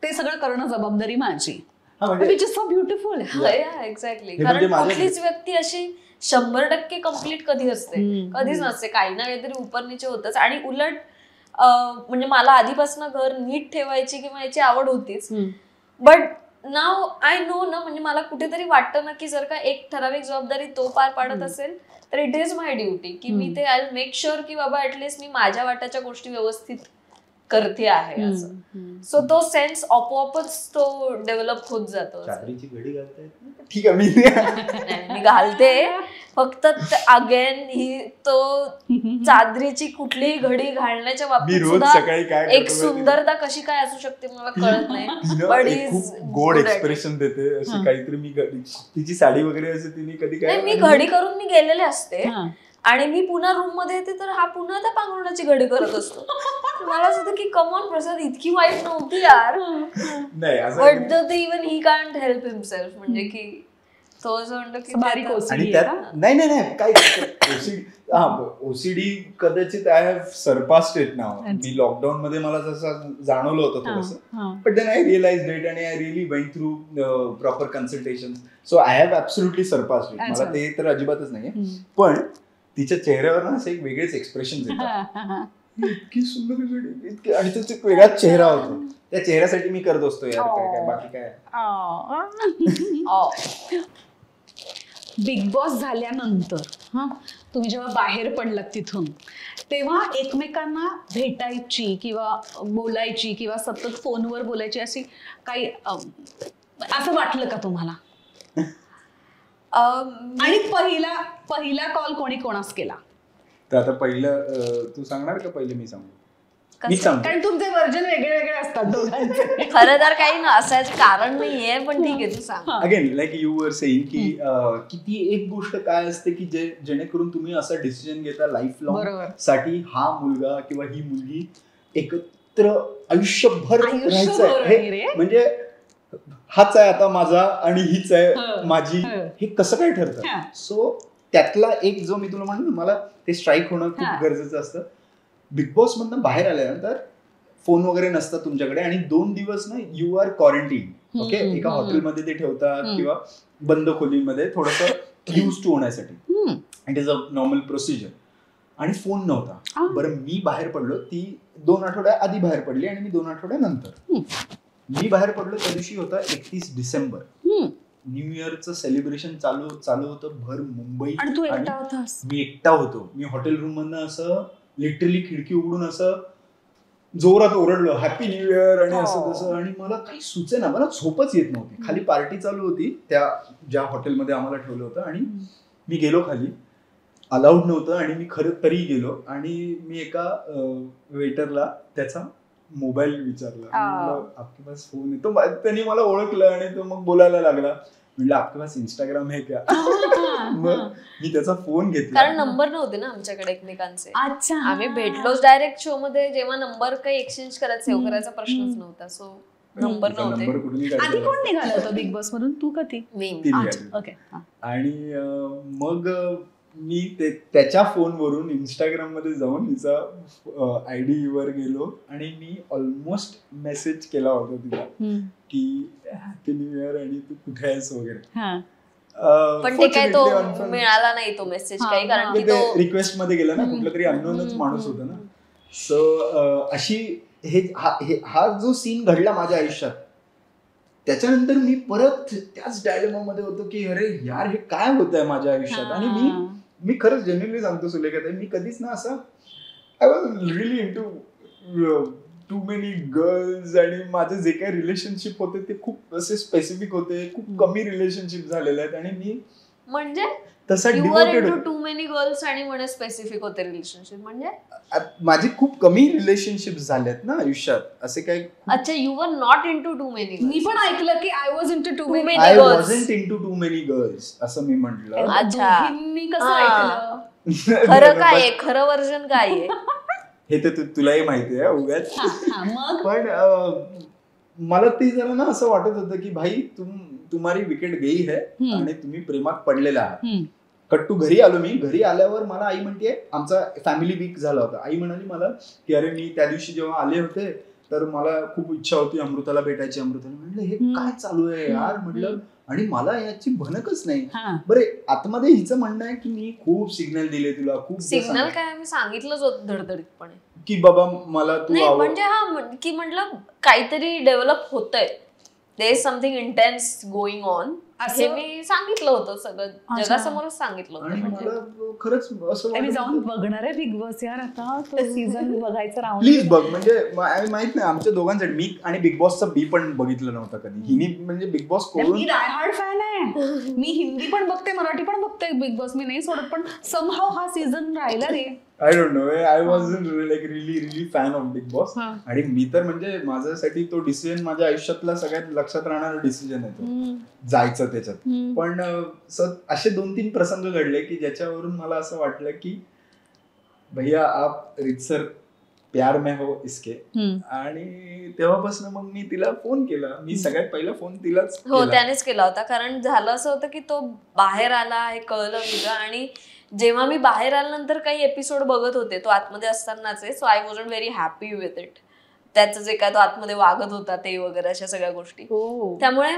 ते सगळं करणं जबाबदारी माझी. Which is so beautiful. Exactly. कारण कुठलीच व्यक्ती अशी 100% कम्प्लीट कधी असते, कधीच नसते. काही ना काहीतरी उपरनीचे होतच. आणि उलट म्हणजे मला आधीपासून घर नीट ठेवायची किंवा याची आवड होतीच. बट नाव आय नो ना, म्हणजे मला कुठेतरी वाटतं ना की जर का एक ठराविक जबाबदारी तो पार पाडत असेल तर इट इज माय ड्युटी की मी ते आय मेक शुअर की बाबा ऍटलीस्ट मी माझ्या वाट्याच्या गोष्टी व्यवस्थित करते आहे असं. सो तो सेन्स आपोआपच तो डेव्हलप होत जातो. चादरीची घडी घालताय ठीक आहे, मी घालते, फक्त अगेन ही तो चादरीची कुठलीही घडी घालण्याच्या बाबतीत सुद्धा एक सुंदरता कशी काय असू शकते मला कळत नाही. बट खूप गोड एक्सप्रेशन देते अशी काहीतरी. मी तिची साडी वगैरे असते, तिने कधी काय मी घडी करून मी गेलेले असते आणि मी पुन्हा रूम मध्ये येते तर हा पुन्हा त्या पांघरुणाची घडी करत असतो. मला असं होतं की कमॉन प्रसाद, इतकी वाईट नव्हती यार. But even he can't help himself. म्हणजे की तो असं म्हणतो की बारीक आणि त्यात नाही काय ओसीडी कदाचित I have surpassed it now. मी लॉकडाऊन मध्ये मला जसं जाणवलं होतं थोडंसं, but then I realised it आणि I really went through proper consultation. So I have absolutely surpassed it. मला ते तर अजिबातच नाहीये. पण तिच्या चेहऱ्यावर ना असं एक वेगळेच एक्सप्रेशन येतात. इतकी सुंदर इतकी, आणि तो एक वेगळाच चेहरा होता. त्या चेहऱ्यासाठी मी करत असतो यार. काय बाकी काय. बिग बॉस झाल्यानंतर तुम्ही जेव्हा बाहेर पडलात तिथून, तेव्हा एकमेकांना भेटायची किंवा बोलायची किंवा सतत फोनवर बोलायची अशी काही असं वाटलं का तुम्हाला? आणि पहिला कॉल कोणी कोणास केला? तर आता पहिलं तू सांगणार का पहिले मी सांगू? कारण तुमचे वर्जन वेगळे वेगळे असतात दोघांचे. खरं तर काही ना असायचं कारण नाहीये, पण ठीक आहे तू सांग. Again like you were saying की ती एक गोष्ट काय असते की जेणेकरून तुम्ही असं डिसिजन घेता लाईफ लॉंग साठी हा मुलगा किंवा ही मुलगी एकत्र आयुष्यभर राहायचंय, म्हणजे हाच आहे आता माझा आणि हीच आहे माझी, हे कसं काय ठरतं. सो त्यातला एक जो मी तुला म्हणतो मला ते स्ट्राईक होणं खूप गरजेचं असतं. बिग बॉस मधनं बाहेर आल्यानंतर फोन वगैरे नसतात तुमच्याकडे आणि 2 दिवस ना यू आर क्वारंटीन. ओके, एका हॉटेलमध्ये ते ठेवतात किंवा बंद खोलीमध्ये थोडंसं युज टू होण्यासाठी. It is a normal procedure. आणि फोन नव्हता. बरं, मी बाहेर पडलो, ती 2 आठवड्या आधी बाहेर पडली आणि मी 2 आठवड्यानंतर. मी बाहेर पडलो त्या दिवशी होता 31 डिसेंबर. न्यू इयरचं सेलिब्रेशन चालू होतं भर मुंबई. आणि तू एकटा होतास? मी एकटा होतो. मी हॉटेल रूम मधनं असं लिटरली खिडकी उघडून असं जोरात ओरडलो हॅपी न्यू इयर आणि असं तसं. आणि मला काही सुचेना, मला झोपच येत नव्हती. खाली पार्टी चालू होती त्या ज्या हॉटेलमध्ये आम्हाला ठेवलं होतं. आणि मी गेलो खाली, अलाउड नव्हतं आणि मी खरं तरी गेलो. आणि मी एका वेटरला त्याचा मोबाईल विचारला. आपके पास फोन आहे? तो त्यांनी मला ओळखलं आणि तो मग बोलायला लागला. म्हणलं आपके पास इंस्टाग्राम आहे का? मग मी त्याचा फोन घेतला. कारण नंबर नव्हते ना आमच्याकडे एकमेकांचे. अच्छा. आम्ही भेटलोच डायरेक्ट शो मध्ये, जेव्हा नंबर काही एक्सचेंज करायचा सेव्ह करायचा प्रश्नच नव्हता. सो नंबर नव्हते. आधी कोण निघालं होतं बिग बॉस मधून? तू का ती? मी. ओके. आणि मग मी त्याच्या फोनवरून इंस्टाग्राम मध्ये जाऊन तिचा आयडी वर गेलो आणि मी ऑलमोस्ट मेसेज केला होता तिला की हॅपी न्यू इयर आणि तू कुठे आहेस वगैरे. पण ते काय तो मिळाला नाही तो मेसेज काही, कारण की तो रिक्वेस्ट मध्ये गेला ना, कुठला तरी अननोनच माणूस होता ना. सो अशी हा जो सीन घडला माझ्या आयुष्यात, त्याच्यानंतर मी परत त्याच डायलेमा मध्ये होतो की अरे यार हे काय होत आहे माझ्या आयुष्यात. आणि मी खरंच जेन्युइनली सांगतो सुलेखा, मी कधीच ना असं I was really into too many girls. आणि माझे जे काही रिलेशनशिप होते ते खूप असे स्पेसिफिक होते, खूप कमी रिलेशनशिप झालेले आहेत. आणि मी म्हणजे तसा डिवोटेड टू मेनी गर्ल्स आणि म्हणे स्पेसिफिक होते रिलेशनशिप. म्हणजे माझी खूप कमी रिलेशनशिप झालेत ना आयुष्यात असे काही. अच्छा, you were not into too many. मी पण ऐकलं की I was into too many. I wasn't into too many girls असं मी म्हटलं. अच्छा, कसं ऐकलं? खरं काय आहे, खरं वर्जन काय आहे हे तर तुलाही माहिती आहे उगाच. पण मला ते जरा ना असं वाटत होतं की भाई तुम्हारी विकेट गई है आणि तुम्ही प्रेमात पडलेला आहात. कट्टू घरी आलो. मी घरी आल्यावर मला आई म्हणते, आमचा फॅमिली वीक झाला होता, आई म्हणाली मला की अरे मी त्या दिवशी जेव्हा आले होते तर मला खूप इच्छा होती अमृताला भेटायची. अमृताला म्हणलं हे काय चालू आहे यार म्हटलं, आणि मला याची भनकच नाही. बरे आतमध्ये हिचं म्हणणं आहे की मी खूप सिग्नल दिले तुला, खूप सिग्नल काय मी सांगितलंच होतं धडधडीतपणे की बाबा मला तू म्हणजे की म्हटलं काहीतरी डेव्हलप होतंय, there is something intense going on, हे मी सांगितलं होतं, सगळं जगासमोरच सांगितलं होतं. मला खरंच असं मी जाऊन बघणार आहे बिग बॉस यार, आता तो सीझन बघायचं राहून. प्लीज बघ. म्हणजे माहित नाही आमच्या दोघांसाठी, मी आणि बिग बॉसचा बी पण बघितलं नव्हतं कधी. हिने म्हणजे बिग बॉस मी डाय हार्ड फॅन आहे. मी हिंदी पण बघते, मराठी पण बघते बिग बॉस, मी नाही सोडत. पण समहाव हा सीझन राहिला रे. I don't know, I wasn't like really fan of Bigg Boss. आणि मी तर म्हणजे माझ्यासाठी तो डिसिजन माझ्या आयुष्यातला सगळ्यात लक्षात राहणारा डिसिजन आहे तो, जायचं त्याच्यात. पण असे 2-3 प्रसंग घडले की ज्याच्यावरून मला असं वाटलं की भैया आप रितसर प्यार में हो इसके. आणि तेव्हापासून मग मी तिला फोन केला. मी सगळ्यात पहिला फोन तिलाच हो त्यानेच केला होता. कारण झालं असं होतं की तो बाहेर आला हे कळलं वेगळं, आणि जेव्हा मी बाहेर आल्यानंतर काही एपिसोड बघत होते तो आतमध्ये असतानाचे, so I wasn't very happy with it. त्याचं जे काय तो आतमध्ये वागत होता ते वगैरे अशा सगळ्या गोष्टी. त्यामुळे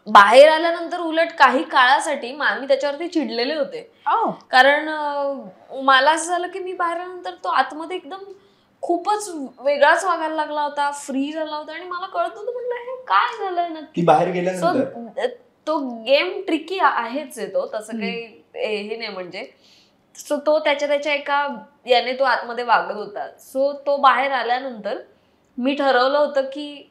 बाहेर आल्यानंतर उलट काही काळासाठी मी त्याच्यावरती चिडलेले होते. कारण मला असं झालं की मी बाहेर आल्यानंतर तो आतमध्ये एकदम खूपच वेगळाच वागायला लागला होता, फ्री झाला होता, आणि मला कळत होतं म्हटलं हे काय झालं नक्की. बाहेर गेल्यानंतर तो गेम ट्रिकी आहेच आहे तो, तसं काही हे नाही म्हणजे. सो तो त्याच्या एका याने तो आतमध्ये वागत होता. सो तो बाहेर आल्यानंतर मी ठरवलं होतं की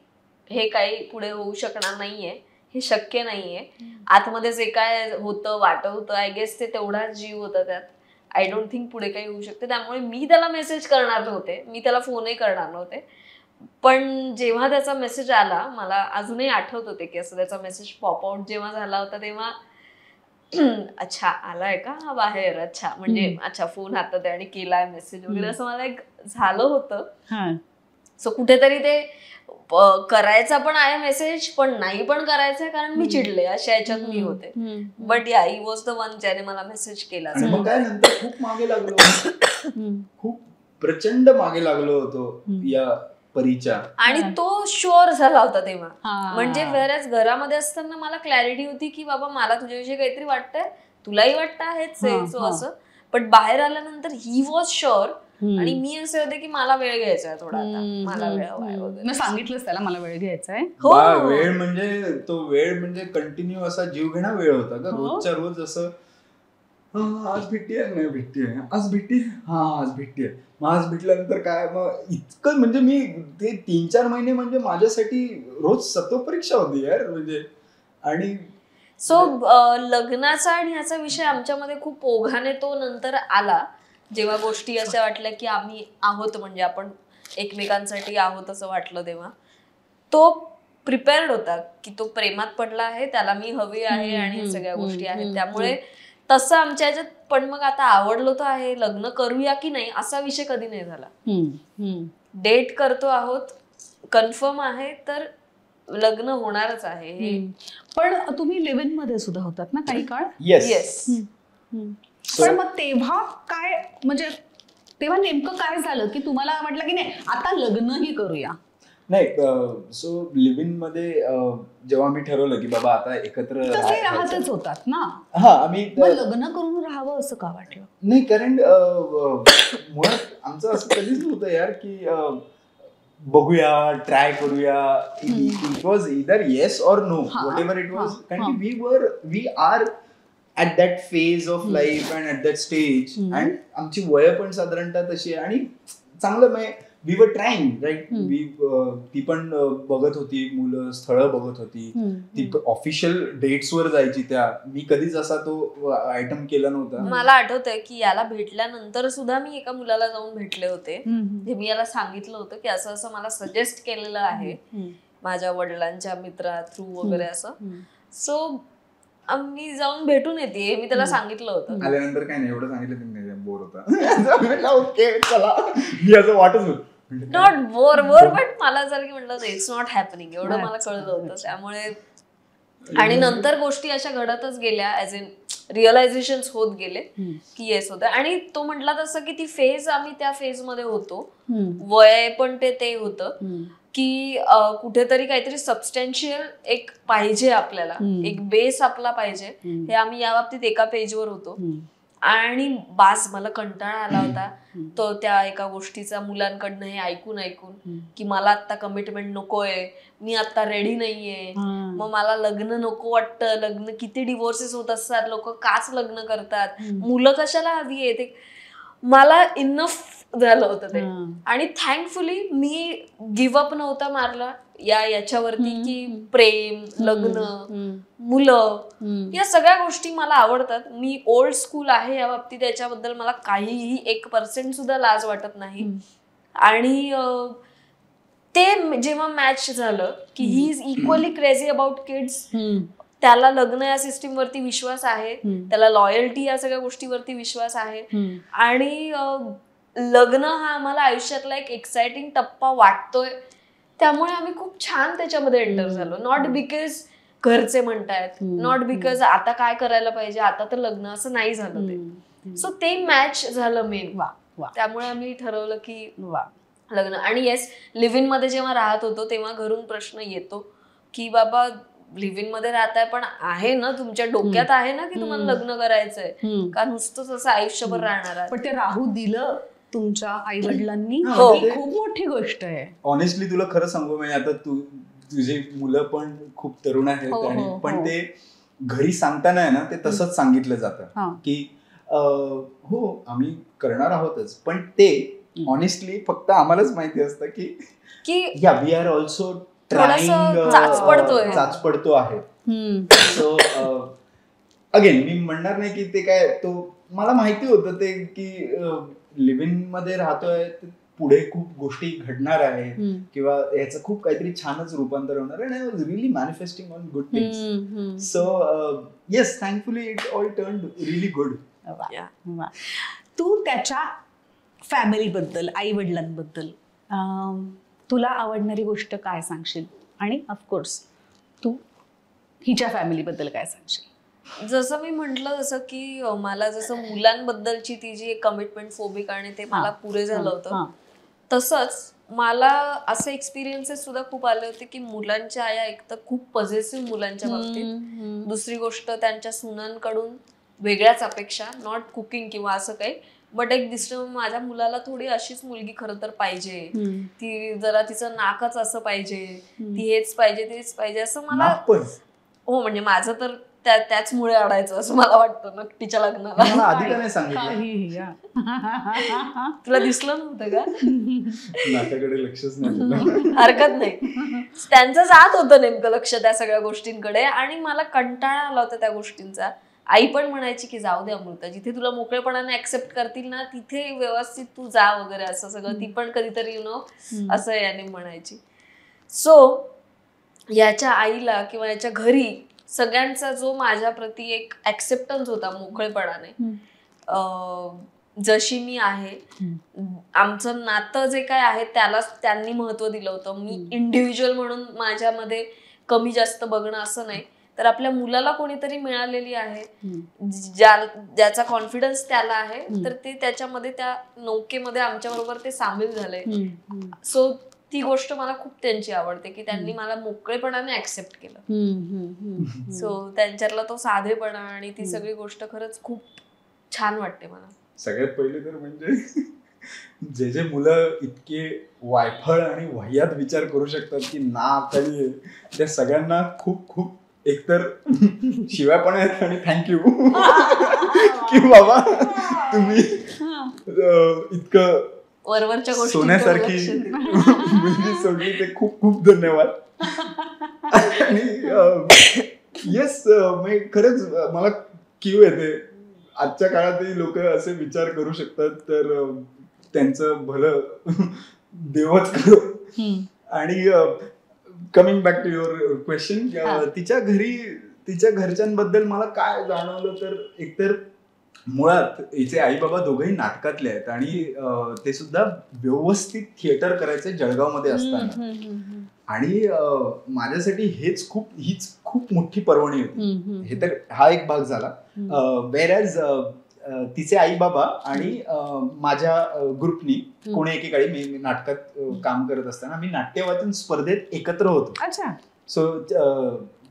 हे काही पुढे होऊ शकणार नाहीये, हे शक्य नाहीये. आतमध्ये जे काय होतं वाटत होतं आय गेस ते तेवढाच जीव होता त्यात. आय डोंट थिंक पुढे काही होऊ शकते. त्यामुळे मी त्याला मेसेज करणार नव्हते, मी त्याला फोनही करणार नव्हते. पण जेव्हा त्याचा मेसेज आला, मला अजूनही आठवत होते की असं त्याचा मेसेज पॉप आउट जेव्हा झाला होता तेव्हा अच्छा आलाय का हा बाहेर, अच्छा म्हणजे अच्छा फोन हातात आहे आणि केलाय मेसेज वगैरे, असं मला एक झालं होतं. सो कुठेतरी ते करायचा पण आहे मेसेज, पण नाही पण करायचा आहे कारण मी चिडले, अशा याच्यात मी होते. बट या ही वॉज द वन ज्याने मला मेसेज केला. मग काय नंतर खूप मागे लागलो, खूप प्रचंड मागे लागलो होतो या परीच्या. आणि तो शुअर झाला होता तेव्हा. म्हणजे बऱ्याच घरामध्ये असताना मला क्लॅरिटी होती की बाबा मला तुझ्याविषयी काहीतरी वाटतंय, तुलाही वाटतं आहेच सो असं. पण बाहेर आल्यानंतर ही वॉज शुअर आणि मी असे होते की मला वेळ घ्यायचा आहे थोडा, आता मला वेळ हवाय वगैरे. मी सांगितलंच त्याला मला वेळ घ्यायचा आहे. हो. वेळ म्हणजे तो वेळ म्हणजे कंटिन्यू असा जीवघेणा वेळ होता का, रोजच्या रोज असं आज भेटतीये, नाही भेटतीये, आज भेटतीये, आज भेटतीये. मग आज भेटल्यानंतर काय, मग इतकं म्हणजे मी ते 3-4 महिने म्हणजे माझ्यासाठी रोज सत्वपरीक्षा होती यार म्हणजे. आणि सो लग्नाचा आणि ह्याचा विषय आमच्यामध्ये खूप ओघाने तो नंतर आला, जेव्हा गोष्टी अशा वाटल्या की आम्ही आहोत, म्हणजे आपण एकमेकांसाठी आहोत असं वाटलं, तेव्हा तो प्रिपेअर्ड होता की तो प्रेमात पडला आहे, त्याला मी हवी आहे आणि सगळ्या गोष्टी आहेत. त्यामुळे तसं आमच्या ह्याच्यात, पण मग आता आवडलो तर आहे, लग्न करूया की नाही असा विषय कधी नाही झाला. डेट करतो आहोत, कन्फर्म आहे तर लग्न होणारच आहे हे. पण तुम्ही लिव्ह इन मध्ये सुद्धा होतात ना काही काळ? येस. पण मग तेव्हा काय, म्हणजे तेव्हा नेमकं काय झालं की तुम्हाला म्हटलं की नाही आता लग्नही करूया? नाही, सो लिव्ह इन मध्ये जेव्हा मी ठरवलं की बाबा आता एकत्र तसे राहतच होतात ना. हा, आम्ही लग्न करून राहावं असं का वाटलं? नाही, कारण मुळात आमचं असं कधीच नव्हतं यार की बघूया, ट्राय करूया. It was either yes or no, whatever it was. कारण की we are at that phase of life and at that stage, and आमची वय पण साधारणतः तशी आहे आणि चांगलं वी वर ट्राईंग राईट. ती पण बघत होती मुलं, स्थळं बघत होती, ती ऑफिशियल डेट्स वर जायची. त्या मी कधीच असा तो आयटम केला नव्हता. मला आठवतंय की याला भेटल्यानंतर सुद्धा मी एका मुलाला जाऊन भेटले होते, जे मी याला सांगितलं होतं की असं असं मला सजेस्ट केलेलं आहे माझ्या वडिलांच्या मित्रा थ्रू वगैरे असं. सो मी जाऊन भेटून येते, मी त्याला सांगितलं होतं. आल्यानंतर काय नाही, एवढं सांगितलं बोर होता. ओके चला, मी असं वाटच होत नॉट बोर बट मला जर की म्हटलं इट्स नॉट हॅपनिंग एवढं मला कळलं होतं. त्यामुळे आणि नंतर गोष्टी अशा घडतच गेल्या, ऍज इन रिअलायझेशन होत गेले की येस होतं. आणि तो म्हटला तसं की ती फेज, आम्ही त्या फेज मध्ये होतो, वय पण ते होतं की कुठेतरी काहीतरी सबस्टॅन्शियल एक पाहिजे आपल्याला, एक बेस आपला पाहिजे. हे आम्ही या बाबतीत एका पेजवर होतो. आणि बास मला कंटाळा आला होता तो त्या एका गोष्टीचा, मुलांकडनं हे ऐकून की मला आता कमिटमेंट नकोय, मी आता रेडी नाहीये, मग मला लग्न नको वाटतं, लग्न किती डिवोर्सेस होत असतात, लोक काच लग्न करतात, मुलं कशाला हवी आहे, ते मला इनफ झालं होतं ते. आणि थँकफुली मी गिव्हअप नव्हता मारला याच्यावरती की प्रेम, लग्न, मुलं या सगळ्या गोष्टी मला आवडतात. मी ओल्ड स्कूल आहे या बाबतीत, याच्याबद्दल मला काहीही 1% सुद्धा लाज वाटत नाही. आणि ते जेव्हा मॅच झालं की he is equally crazy about kids, त्याला लग्न या सिस्टीम वरती विश्वास आहे, त्याला लॉयल्टी या सगळ्या गोष्टीवरती विश्वास आहे. आणि लग्न हा आम्हाला आयुष्यातला एक एक्साइटिंग टप्पा वाटतोय, त्यामुळे आम्ही खूप छान त्याच्यामध्ये एंटर झालो. नॉट बिकॉज घरचे म्हणतायत, नॉट बिकॉज आता काय करायला पाहिजे, आता तर लग्न, असं नाही झालं ते. सो ते मॅच झालं मेन. त्यामुळे आम्ही ठरवलं की लग्न. आणि येस, लिव्ह इन मध्ये जेव्हा राहत होतो तेव्हा घरून प्रश्न येतो की बाबा लिव्ह इन मध्ये राहताय पण आहे ना, तुमच्या डोक्यात आहे ना की तुम्हाला लग्न करायचंय का नुसतंच असं आयुष्यभर राहणार. पण ते राहू दिलं तुमच्या आई वडिलांनी, ही खूप मोठी गोष्ट आहे. ऑनेस्टली तुला खरं सांगू, म्हणजे आता तुझे मुलं पण खूप तरुण आहेत, आणि पण ते घरी सांगताना आहे ना ते तसंच सांगितलं जातं की हो आम्ही करणार आहोतच, पण ते ऑनेस्टली फक्त आम्हालाच माहिती असतं की वी आर ऑल्सो ट्राईंग, चाचपडतो आहे. सो अगेन मी म्हणणार नाही की ते काय, तो मला माहिती होतं ते की लिव्ह इन मध्ये राहतोय, पुढे खूप गोष्टी घडणार आहेत किंवा याचं खूप काहीतरी छानच रूपांतर होणार आहे. I was really manifesting on good things. So yes, thankfully it all turned really good. तू त्याच्या फॅमिलीबद्दल, आई वडिलांबद्दल तुला आवडणारी गोष्ट काय सांगशील, आणि ऑफकोर्स तू हिच्या फॅमिलीबद्दल काय सांगशील? जसं मी म्हंटल तसं की मला जसं मुलांबद्दलची ती जी कमिटमेंट फोबिक आणि ते मला पुरे झालं होतं, तसंच मला असे एक्सपिरियन्सेस सुद्धा खूप आले होते की मुलांच्या आया एक तर खूप पॉझिटिव्ह मुलांच्या बाबतीत, दुसरी गोष्ट त्यांच्या सुनांकडून वेगळ्याच अपेक्षा, नॉट कुकिंग किंवा असं काही, बट एक दिसतं माझ्या मुलाला थोडी अशीच मुलगी खरं तर पाहिजे, ती जरा तिचं नाकच असं पाहिजे, ती हेच पाहिजे तेच पाहिजे असं मला. हो म्हणजे माझं तर त्याचमुळे अडायचं असं मला वाटतं नकटीच्या लग्नाला. आधी का नाही सांगितलं? तुला दिसलं नव्हतं का? नाकाकडे लक्षच नाही. हरकत नाही, त्यांचं जात होतं नेमकं लक्ष त्या सगळ्या गोष्टींकडे आणि मला कंटाळा आला होता त्या गोष्टींचा. आई पण म्हणायची की जाऊ दे अमृता, जिथे तुला मोकळेपणाने ऍक्सेप्ट करतील ना तिथे व्यवस्थित तू जा वगैरे असं सगळं. ती पण कधीतरी असं याने म्हणायची. सो याच्या आईला किंवा याच्या घरी सगळ्यांचा जो माझ्या प्रती एक ऍक्सेप्टन्स होता मोकळेपणाने, जशी मी आहे, आमचं नातं जे काय आहे त्यालाच त्यांनी महत्व दिलं होतं. मी इंडिव्हिज्युअल म्हणून माझ्यामध्ये कमी जास्त बघणं असं नाही, तर आपल्या मुलाला कोणीतरी मिळालेली आहे ज्याचा कॉन्फिडन्स त्याला आहे, तर ते त्याच्यामध्ये त्या नौकेमध्ये आमच्या बरोबर ते सामील झाले. सो ती गोष्ट मला खूप त्यांची आवडते की त्यांनी मला मोकळेपणाने ऍक्सेप्ट केलं. सो त्यांच्यातला तो साधेपणा आणि ती सगळी गोष्ट खरंच खूप छान वाटते मला. सगळ्यात पहिले तर म्हणजे जे मुलं इतके वायफळ आणि वह्यात विचार करू शकतात की ना काही, त्या सगळ्यांना खूप खूप एकतर शिवाय पण आहेत आणि थँक्यू की बाबा तुम्ही इतकं वरवरच्या गोष्टी सोन्यासारखी मुलगी सोडली, ते खूप खूप धन्यवाद. आणि येस, खरंच मला क्यू येते, आजच्या काळातही लोक असे विचार करू शकतात तर त्यांचं भलं देवच करो. आणि coming back to your question, तिच्या घरच्यांबद्दल मला काय जाणवलं तर एकतर मुळात हिचे आई बाबा दोघंही नाटकातले आहेत आणि ते सुद्धा व्यवस्थित थिएटर करायचे जळगावमध्ये असताना. आणि माझ्यासाठी हीच खूप मोठी पर्वणी होती. हे तर हा एक भाग झाला. वेरॅज तिचे आई बाबा आणि माझ्या ग्रुपनी कोणी एकेकाळी मी नाटकात काम करत असताना आम्ही नाट्यवाचन स्पर्धेत एकत्र होतो. सो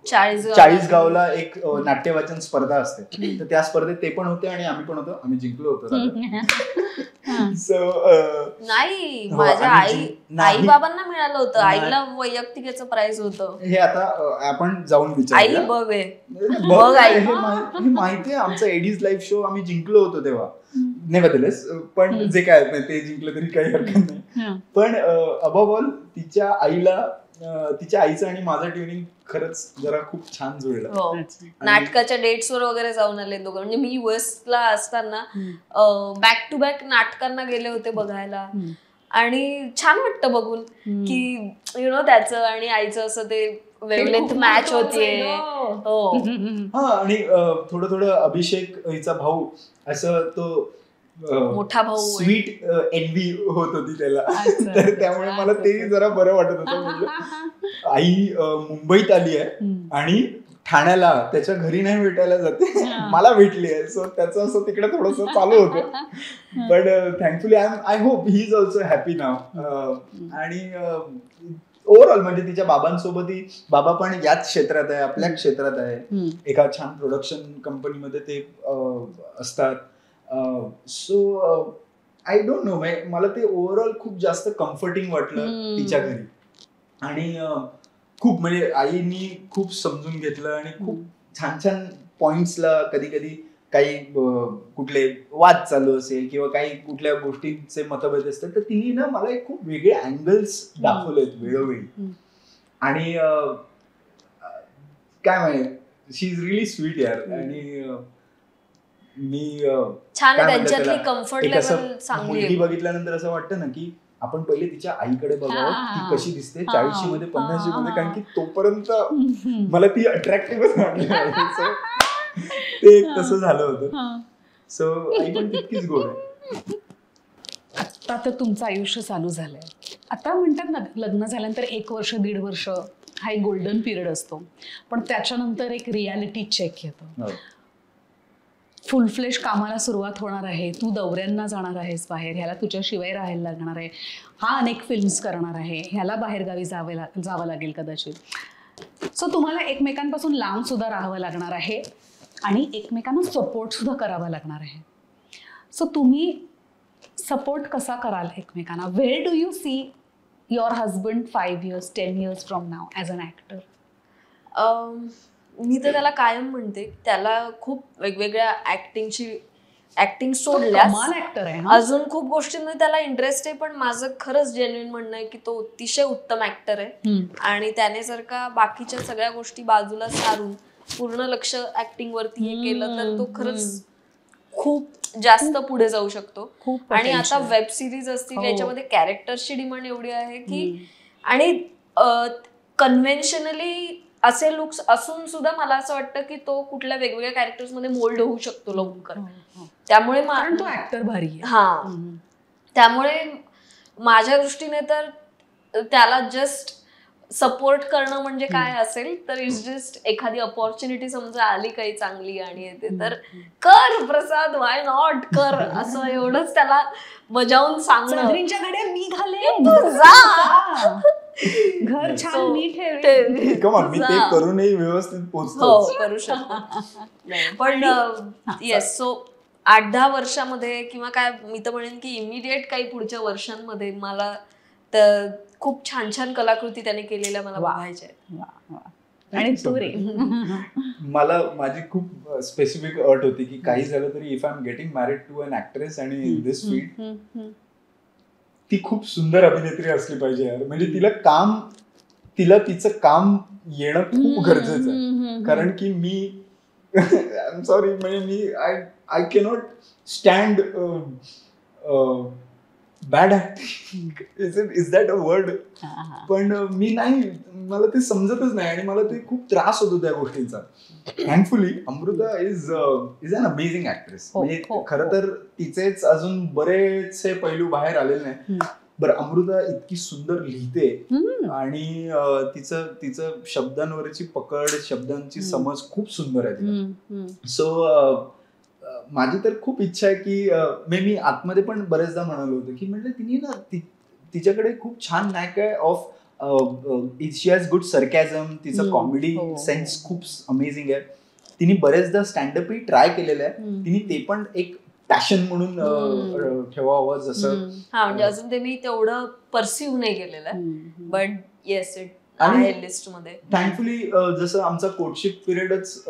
40 गावला एक नाट्यवाचन स्पर्धा असते, तर त्या स्पर्धेत ते पण होते आणि आम्ही पण होतो. आम्ही जिंकलो होतो. नाही, माझ्या आई बाबांना मिळालं होतं, आईला वैयक्तिक याचं प्राइज होतं. हे आता आपण जाऊन विचारूया. माहितीये आमचा एडीज लाईव्ह शो आम्ही जिंकलो होतो तेव्हा. नेव्हरदलेस, पण जे काय ते जिंकलं तरी काही हरकत नाही. पण अबव्ह ऑल तिच्या आईचं आणि माझं ट्युनिंग खरंच जरा खूप छान जुळलं. नाटकाच्या डेट्सवर वगैरे जाऊन आले दोघं. म्हणजे मी US-ला असताना बॅक टू बॅक नाटकांना गेले होते बघायला आणि छान वाटतं बघून की त्याचं आणि आईचं असं ते वेवलेंथ मॅच होतीये. आणि थोडं अभिषेक हिचा भाऊ असं तो मोठा भाऊ स्वीट एनव्ही होत होती त्याला, तर त्यामुळे मला ते जरा बरं वाटत होतं. म्हणजे आई मुंबईत आली आहे आणि ठाण्याला त्याच्या घरी नाही भेटायला जाते, मला भेटली आहे. सो त्याचं असं तिकडे थोडस चालू होतं. But thankfully I hope he is also happy now. आणि ओव्हरऑल म्हणजे तिच्या बाबांसोबतही, बाबा पण याच क्षेत्रात आहे, आपल्या क्षेत्रात आहे, एका छान प्रोडक्शन कंपनीमध्ये ते असतात. सो आय डोंट नो, मला ते ओव्हरऑल खूप जास्त कम्फर्टिंग वाटलं तिच्या घरी. आणि खूप म्हणजे आईनी खूप समजून घेतलं आणि खूप छान छान पॉइंट्सला कधी कधी काही कुठले वाद चालू असेल किंवा काही कुठल्या गोष्टींचे मतभेद असतात तर तिने ना मला एक खूप वेगळे अँगल्स दाखवलेत वेळोवेळी. आणि काय माहिती, शी इज रिअली स्वीट यार. आणि मी त्यांच्यातली कम्फर्ट लेवल चांगली. मुलगी बघितल्यानंतर असं वाटतं ना की आपण पहिले तिच्या आईकडे बघावं, ती कशी दिसते 40 मध्ये 50 मध्ये, कारण की तोपर्यंत मला ती अट्रॅक्टिव्हच वाटली. ते एक तसं झालं होतं. सो आई पण तितकीच गोड आहे. आता तर तुमचं आयुष्य चालू झालंय. आता म्हणतात ना लग्न झाल्यानंतर 1 वर्ष 1.5 वर्ष हा एक गोल्डन पिरियड असतो, पण त्याच्यानंतर एक रियालिटी चेक येतो. फुल फ्लेश कामाला सुरुवात होणार आहे, तू दौऱ्यांना जाणार आहेस बाहेर, ह्याला तुझ्याशिवाय राहायला लागणार आहे, हा अनेक फिल्म्स करणार आहे, ह्याला बाहेरगावी जावं लागेल कदाचित. सो तुम्हाला एकमेकांपासून लांब सुद्धा राहावं लागणार आहे आणि एकमेकांना सपोर्ट सुद्धा करावा लागणार आहे. सो तुम्ही सपोर्ट कसा कराल एकमेकांना? Where do you see your husband 5 years 10 years from now as an actor? मी तर त्याला कायम म्हणते, त्याला खूप वेगवेगळ्या ऍक्टिंग सोडल्यास कमाल ऍक्टर आहे हा. अजून खूप गोष्टींमध्ये त्याला इंटरेस्ट आहे, पण माझं खरंच जेन्युइन म्हणणं आहे की तो अतिशय उत्तम ऍक्टर आहे आणि त्याने जर का बाकीच्या सगळ्या गोष्टी बाजूला सारून पूर्ण लक्ष ऍक्टिंग वरती हे केलं तर तो खरंच खूप जास्त पुढे जाऊ शकतो. खूप आणि आता potential. वेब सिरीज असतील हो. याच्यामध्ये कॅरेक्टर्सची डिमांड एवढी आहे की आणि कन्व्हेन्शनली असे लुक्स असून सुद्धा मला असं वाटतं की तो कुठल्या वेगवेगळ्या कॅरेक्टर्स मध्ये मोल्ड होऊ शकतो लवकर. त्यामुळे कारण तो ऍक्टर भारी आहे. हा, त्यामुळे माझ्या दृष्टीने तर त्याला जस्ट सपोर्ट करणं म्हणजे काय असेल तर इट्स जस्ट एखादी अपॉर्च्युनिटी समजा आली काही चांगली आणि येते तर कर प्रसाद, वाय नॉट कर, असं एवढंच त्याला बजावून सांगणं. चौधरींच्या गाड्या मी घालेन, जा. घर छान नीट ठेवेन. मी ते करूनही व्यवस्थित पोहोचतो. हो, करू शकतो. पण येस, सो 8-10 वर्षामध्ये किंवा काय मी तर म्हणेन की इमिडिएट काही पुढच्या वर्षांमध्ये मला तर खूप छान छान कलाकृती त्याने केलेल्या मला बघायच्या आहेत. आणि तू रे? मला माझी खूप स्पेसिफिक अट होती की काही झालं तरी if I am getting married to an actress आणि इन दिस फील्ड ती खूप सुंदर अभिनेत्री असली पाहिजे यार. म्हणजे तिला तिचं काम येणं खूप गरजेचं आहे. कारण की मी आय एम सॉरी, म्हणजे मी I cannot stand bad acting. Is that a word? पण मी नाही, मला ते समजतच नाही आणि मला ते खूप त्रास होतो त्या गोष्टींचा. Thankfully Amruta is an amazing actress. म्हणजे खरं तर तिचेच अजून बरेचसे पैलू बाहेर आलेले नाही. बरं, अमृता इतकी सुंदर लिहिते आणि तिचं शब्दांवरची पकड, शब्दांची समज खूप सुंदर आहे. सो माझी तर खूप इच्छा आहे की मी आतमध्ये पण बरेचदा म्हणालो होतो की म्हणजे तिने ना तिच्याकडे खूप छान नॅक आहे of she has good sarcasm. तिचा कॉमेडी सेन्स खूप अमेझिंग आहे. तिने बरेचदा स्टँडअपही ट्राय केलेलं आहे. तिने ते पण एक पॅशन म्हणून ठेवावं जसं. हा, म्हणजे अजून ते मी तेवढं परसिव्ह नाही केलेलं आहे, बट येस इट आहे लिस्ट मध्ये. थँकफुली जसं आमचा कोर्टशिप पिरियडच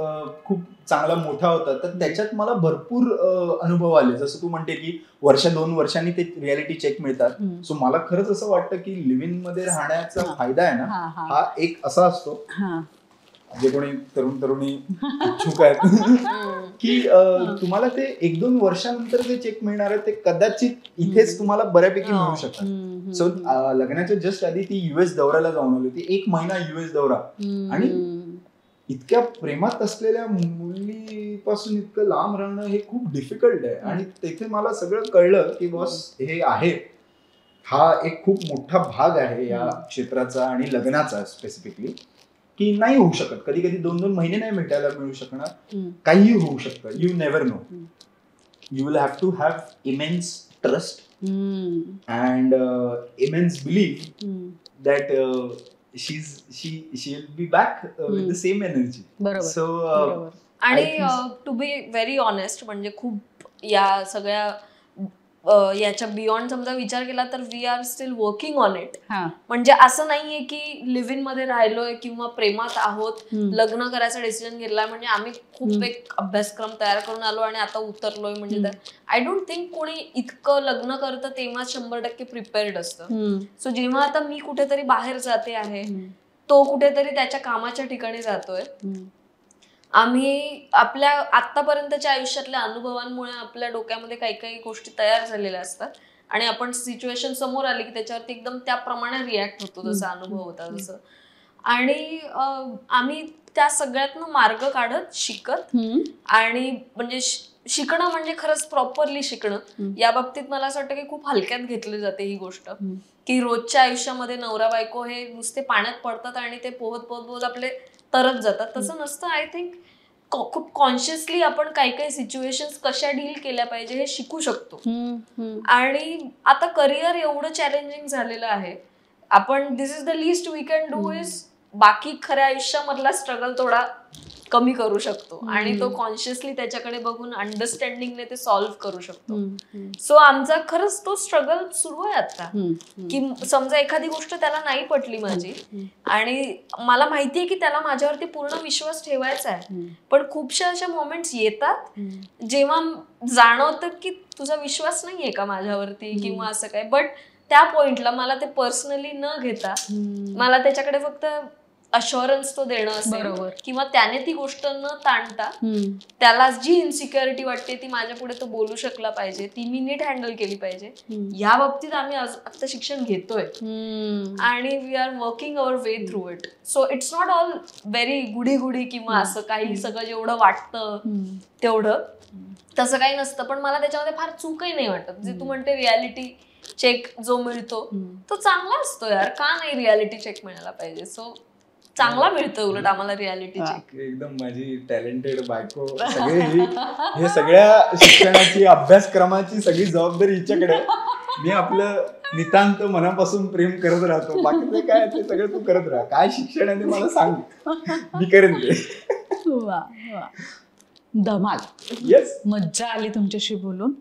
खूप चांगला मोठा होता तर त्याच्यात मला भरपूर अनुभव आले. जसं तू म्हणते की 1-2 वर्षांनी ते रियालिटी चेक मिळतात. सो मला खरंच असं वाटतं की लिव्ह इन मध्ये राहण्याचा फायदा आहे ना हा एक असा असतो, जे कोणी तरुणी इच्छुक आहेत की तुम्हाला ते 1-2 वर्षानंतर जे चेक मिळणार आहे ते कदाचित इथेच तुम्हाला बऱ्यापैकी मिळू शकतात. सो लग्नाच्या जस्ट आधी ती US दौऱ्याला जाऊन आली होती. 1 महिना US दौरा आणि इतक्या प्रेमात असलेल्या मुलीपासून इतकं लांब राहणं हे खूप डिफिकल्ट आहे. आणि तिथे मला सगळं कळलं की बॉस हे आहे, हा एक खूप मोठा भाग आहे या क्षेत्राचा आणि लग्नाचा स्पेसिफिकली, की नाही होऊ शकत. कधी कधी 2-2 महिने नाही भेटायला मिळू शकणार. काहीही होऊ शकतं. You never know. You will have to have immense trust and immense believe that she will be back with the same energy. So आणि टू बी व्हेरी ऑनेस्ट, म्हणजे खूप या सगळ्या याच्या बियॉन्ड समजा विचार केला तर we are still working on it. म्हणजे असं नाहीये की लिव्ह इन मध्ये राहिलोय किंवा प्रेमात आहोत, लग्न करायचा डिसिजन घेतलाय म्हणजे आम्ही खूप एक अभ्यासक्रम तयार करून आलो आणि आता उतरलोय. म्हणजे आय डोंट थिंक कोणी इतकं लग्न करतं तेव्हा 100% प्रिपेअर्ड असतं. सो जेव्हा आता मी कुठेतरी बाहेर जाते आहे, तो कुठेतरी त्याच्या कामाच्या ठिकाणी जातोय, आम्ही आपल्या आतापर्यंतच्या आयुष्यातल्या अनुभवांमुळे आपल्या डोक्यामध्ये काही काही गोष्टी तयार झालेल्या असतात आणि आपण सिच्युएशन समोर आली की त्याच्यावरती एकदम त्याप्रमाणे रिॲक्ट होतो जसा अनुभव होता तसं. आणि आम्ही त्या सगळ्यातनं मार्ग काढत शिकत आणि म्हणजे शिकणं म्हणजे खरंच प्रॉपरली शिकणं या बाबतीत मला असं वाटतं की खूप हलक्यात घेतली जाते ही गोष्ट, की रोजच्या आयुष्यामध्ये नवरा बायको हे नुसते पाण्यात पडतात आणि ते पोहत पोहत पोहत आपले तरच जातात. तसं नसतं. आय थिंक खूप कॉन्शियसली आपण काही काही सिच्युएशन्स कशा डील केल्या पाहिजे हे शिकू शकतो. आणि आता करिअर एवढं चॅलेंजिंग झालेलं आहे, आपण this is the list we can do is बाकी खऱ्या आयुष्यामधला स्ट्रगल थोडा कमी करू शकतो आणि तो कॉन्शियसली त्याच्याकडे बघून अंडरस्टँडिंगने ते सॉल्व्ह करू शकतो. सो आमचा खरंच तो स्ट्रगल सुरू आहे आता, की समजा एखादी गोष्ट त्याला नाही पटली माझी आणि मला माहितीये की त्याला माझ्यावरती पूर्ण विश्वास ठेवायचा आहे, पण खूपशा अशा मोमेंट्स येतात जेव्हा जाणवतं की तुझा विश्वास नाहीये का माझ्यावरती किंवा असं काय. बट त्या पॉइंटला मला ते पर्सनली न घेता मला त्याच्याकडे फक्त अश्युरन्स तो देणं असेल किंवा त्याने ती गोष्ट न ताणता त्याला जी इन्सिक्युरिटी वाटते ती माझ्या पुढे तो बोलू शकला पाहिजे, ती मी नीट हँडल केली पाहिजे. या बाबतीत आम्ही आता शिक्षण घेतोय आणि we are working our way through it. So it's not all very goody goody किंवा असं काही सगळं जेवढं वाटतं तेवढं तसं काही नसतं. पण मला त्याच्यामध्ये फार चूकही नाही वाटत. जे तू म्हणते रियालिटी चेक जो मिळतो तो चांगला असतो यार, का नाही रियालिटी चेक मिळायला पाहिजे. सो चांगला मिळतोय उलट आम्हाला रियालिटी चेक. एकदम माझी टॅलेंटेड बायको सगळे हे सगळ्या शिक्षणाची अभ्यासक्रमाची सगळी जबाबदारी हिच्याकडे. मी आपलं नितांत मनापासून प्रेम करत राहतो, बाकीचं काय ते सगळं तू करत राहा. काय शिक्षण आहे ते मला सांग, मी करेन ते. वा वा, धमाल. येस, मज्जा आली तुमच्याशी बोलून.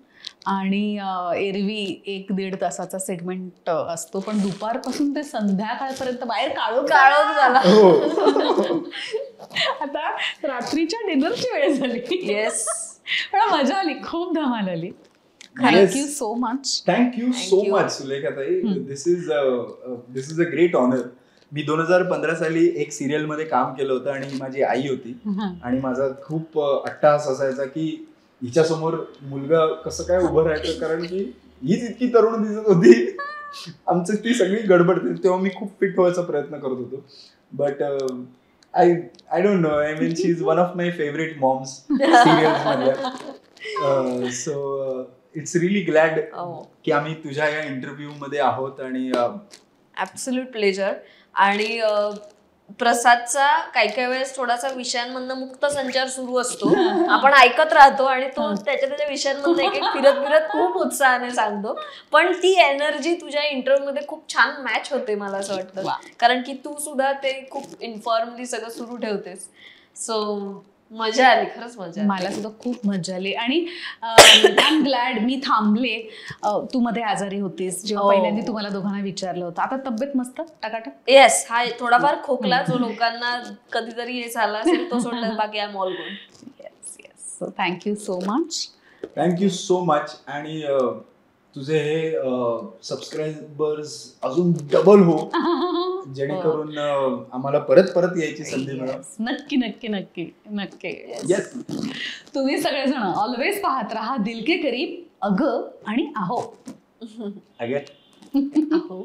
आणि एरवी 1-1.5 तासाचा सेगमेंट असतो, पण दुपारपासून ते संध्याकाळपर्यंत बाहेर काळोख झाला. आता रात्रीच्या डिनरची वेळ झाली. येस, पण मजा आली, खूप धमाल आली. Thank you so much. Thank you so much सुलेखाताई. This is a great honour. मी 2015 साली एक सिरियल मध्ये काम केलं होतं आणि माझी आई होती आणि माझा खूप अट्टाहास असायचा की हिच्यासमोर मुलगा कसं काय उभं राहायचं, कारण की हीच इतकी तरुण दिसत होती. आमचं ती सगळी गडबड. तेव्हा मी खूप फिट व्हायचा प्रयत्न करत होतो. But I don't know, I mean she is one of my favourite moms serials मधल्या. सो इट्स रिअली ग्लॅड की आम्ही तुझ्या या इंटरव्ह्यू मध्ये आहोत. आणि ऍब्सोल्यूट प्लेजर. आणि प्रसादचा काही काही वेळेस थोडासा विषयांमधनं मुक्त संचार सुरू असतो, आपण ऐकत राहतो आणि तो त्याच्या विषयांमधनं एक फिरत फिरत खूप उत्साहाने सांगतो. पण ती एनर्जी तुझ्या इंटरव्ह्यू मध्ये खूप छान मॅच होते मला असं वाटतं, कारण की तू सुद्धा ते खूप इन्फॉर्मली सगळं सुरू ठेवतेस. सो मजा आली, खरंच मजा. मला सुद्धा खूप मजा आली. आणि आय एम ग्लॅड मी थांबले. तू मध्ये आजारी होतीस जेव्हा पहिल्यांदा तुम्हाला दोघांना विचारलं होतं. आता तब्येत मस्त टाकाटाक. येस, हा थोडाफार खोकला जो लोकांना कधीतरी हे झाला असेल तो सोडला, बाकी I am all good. Yes yes. So thank you so much. Thank you so much. आणि तुझे हे सबस्क्रायबर्स अजून डबल हो, जेणेकरून आम्हाला परत परत यायची संधी मिळेल. नक्की नक्की नक्की नक्की. येस, तुम्ही सगळेजण ऑलवेज पाहत राहा दिल के करीब, अगं आणि आहो. अगे अहो.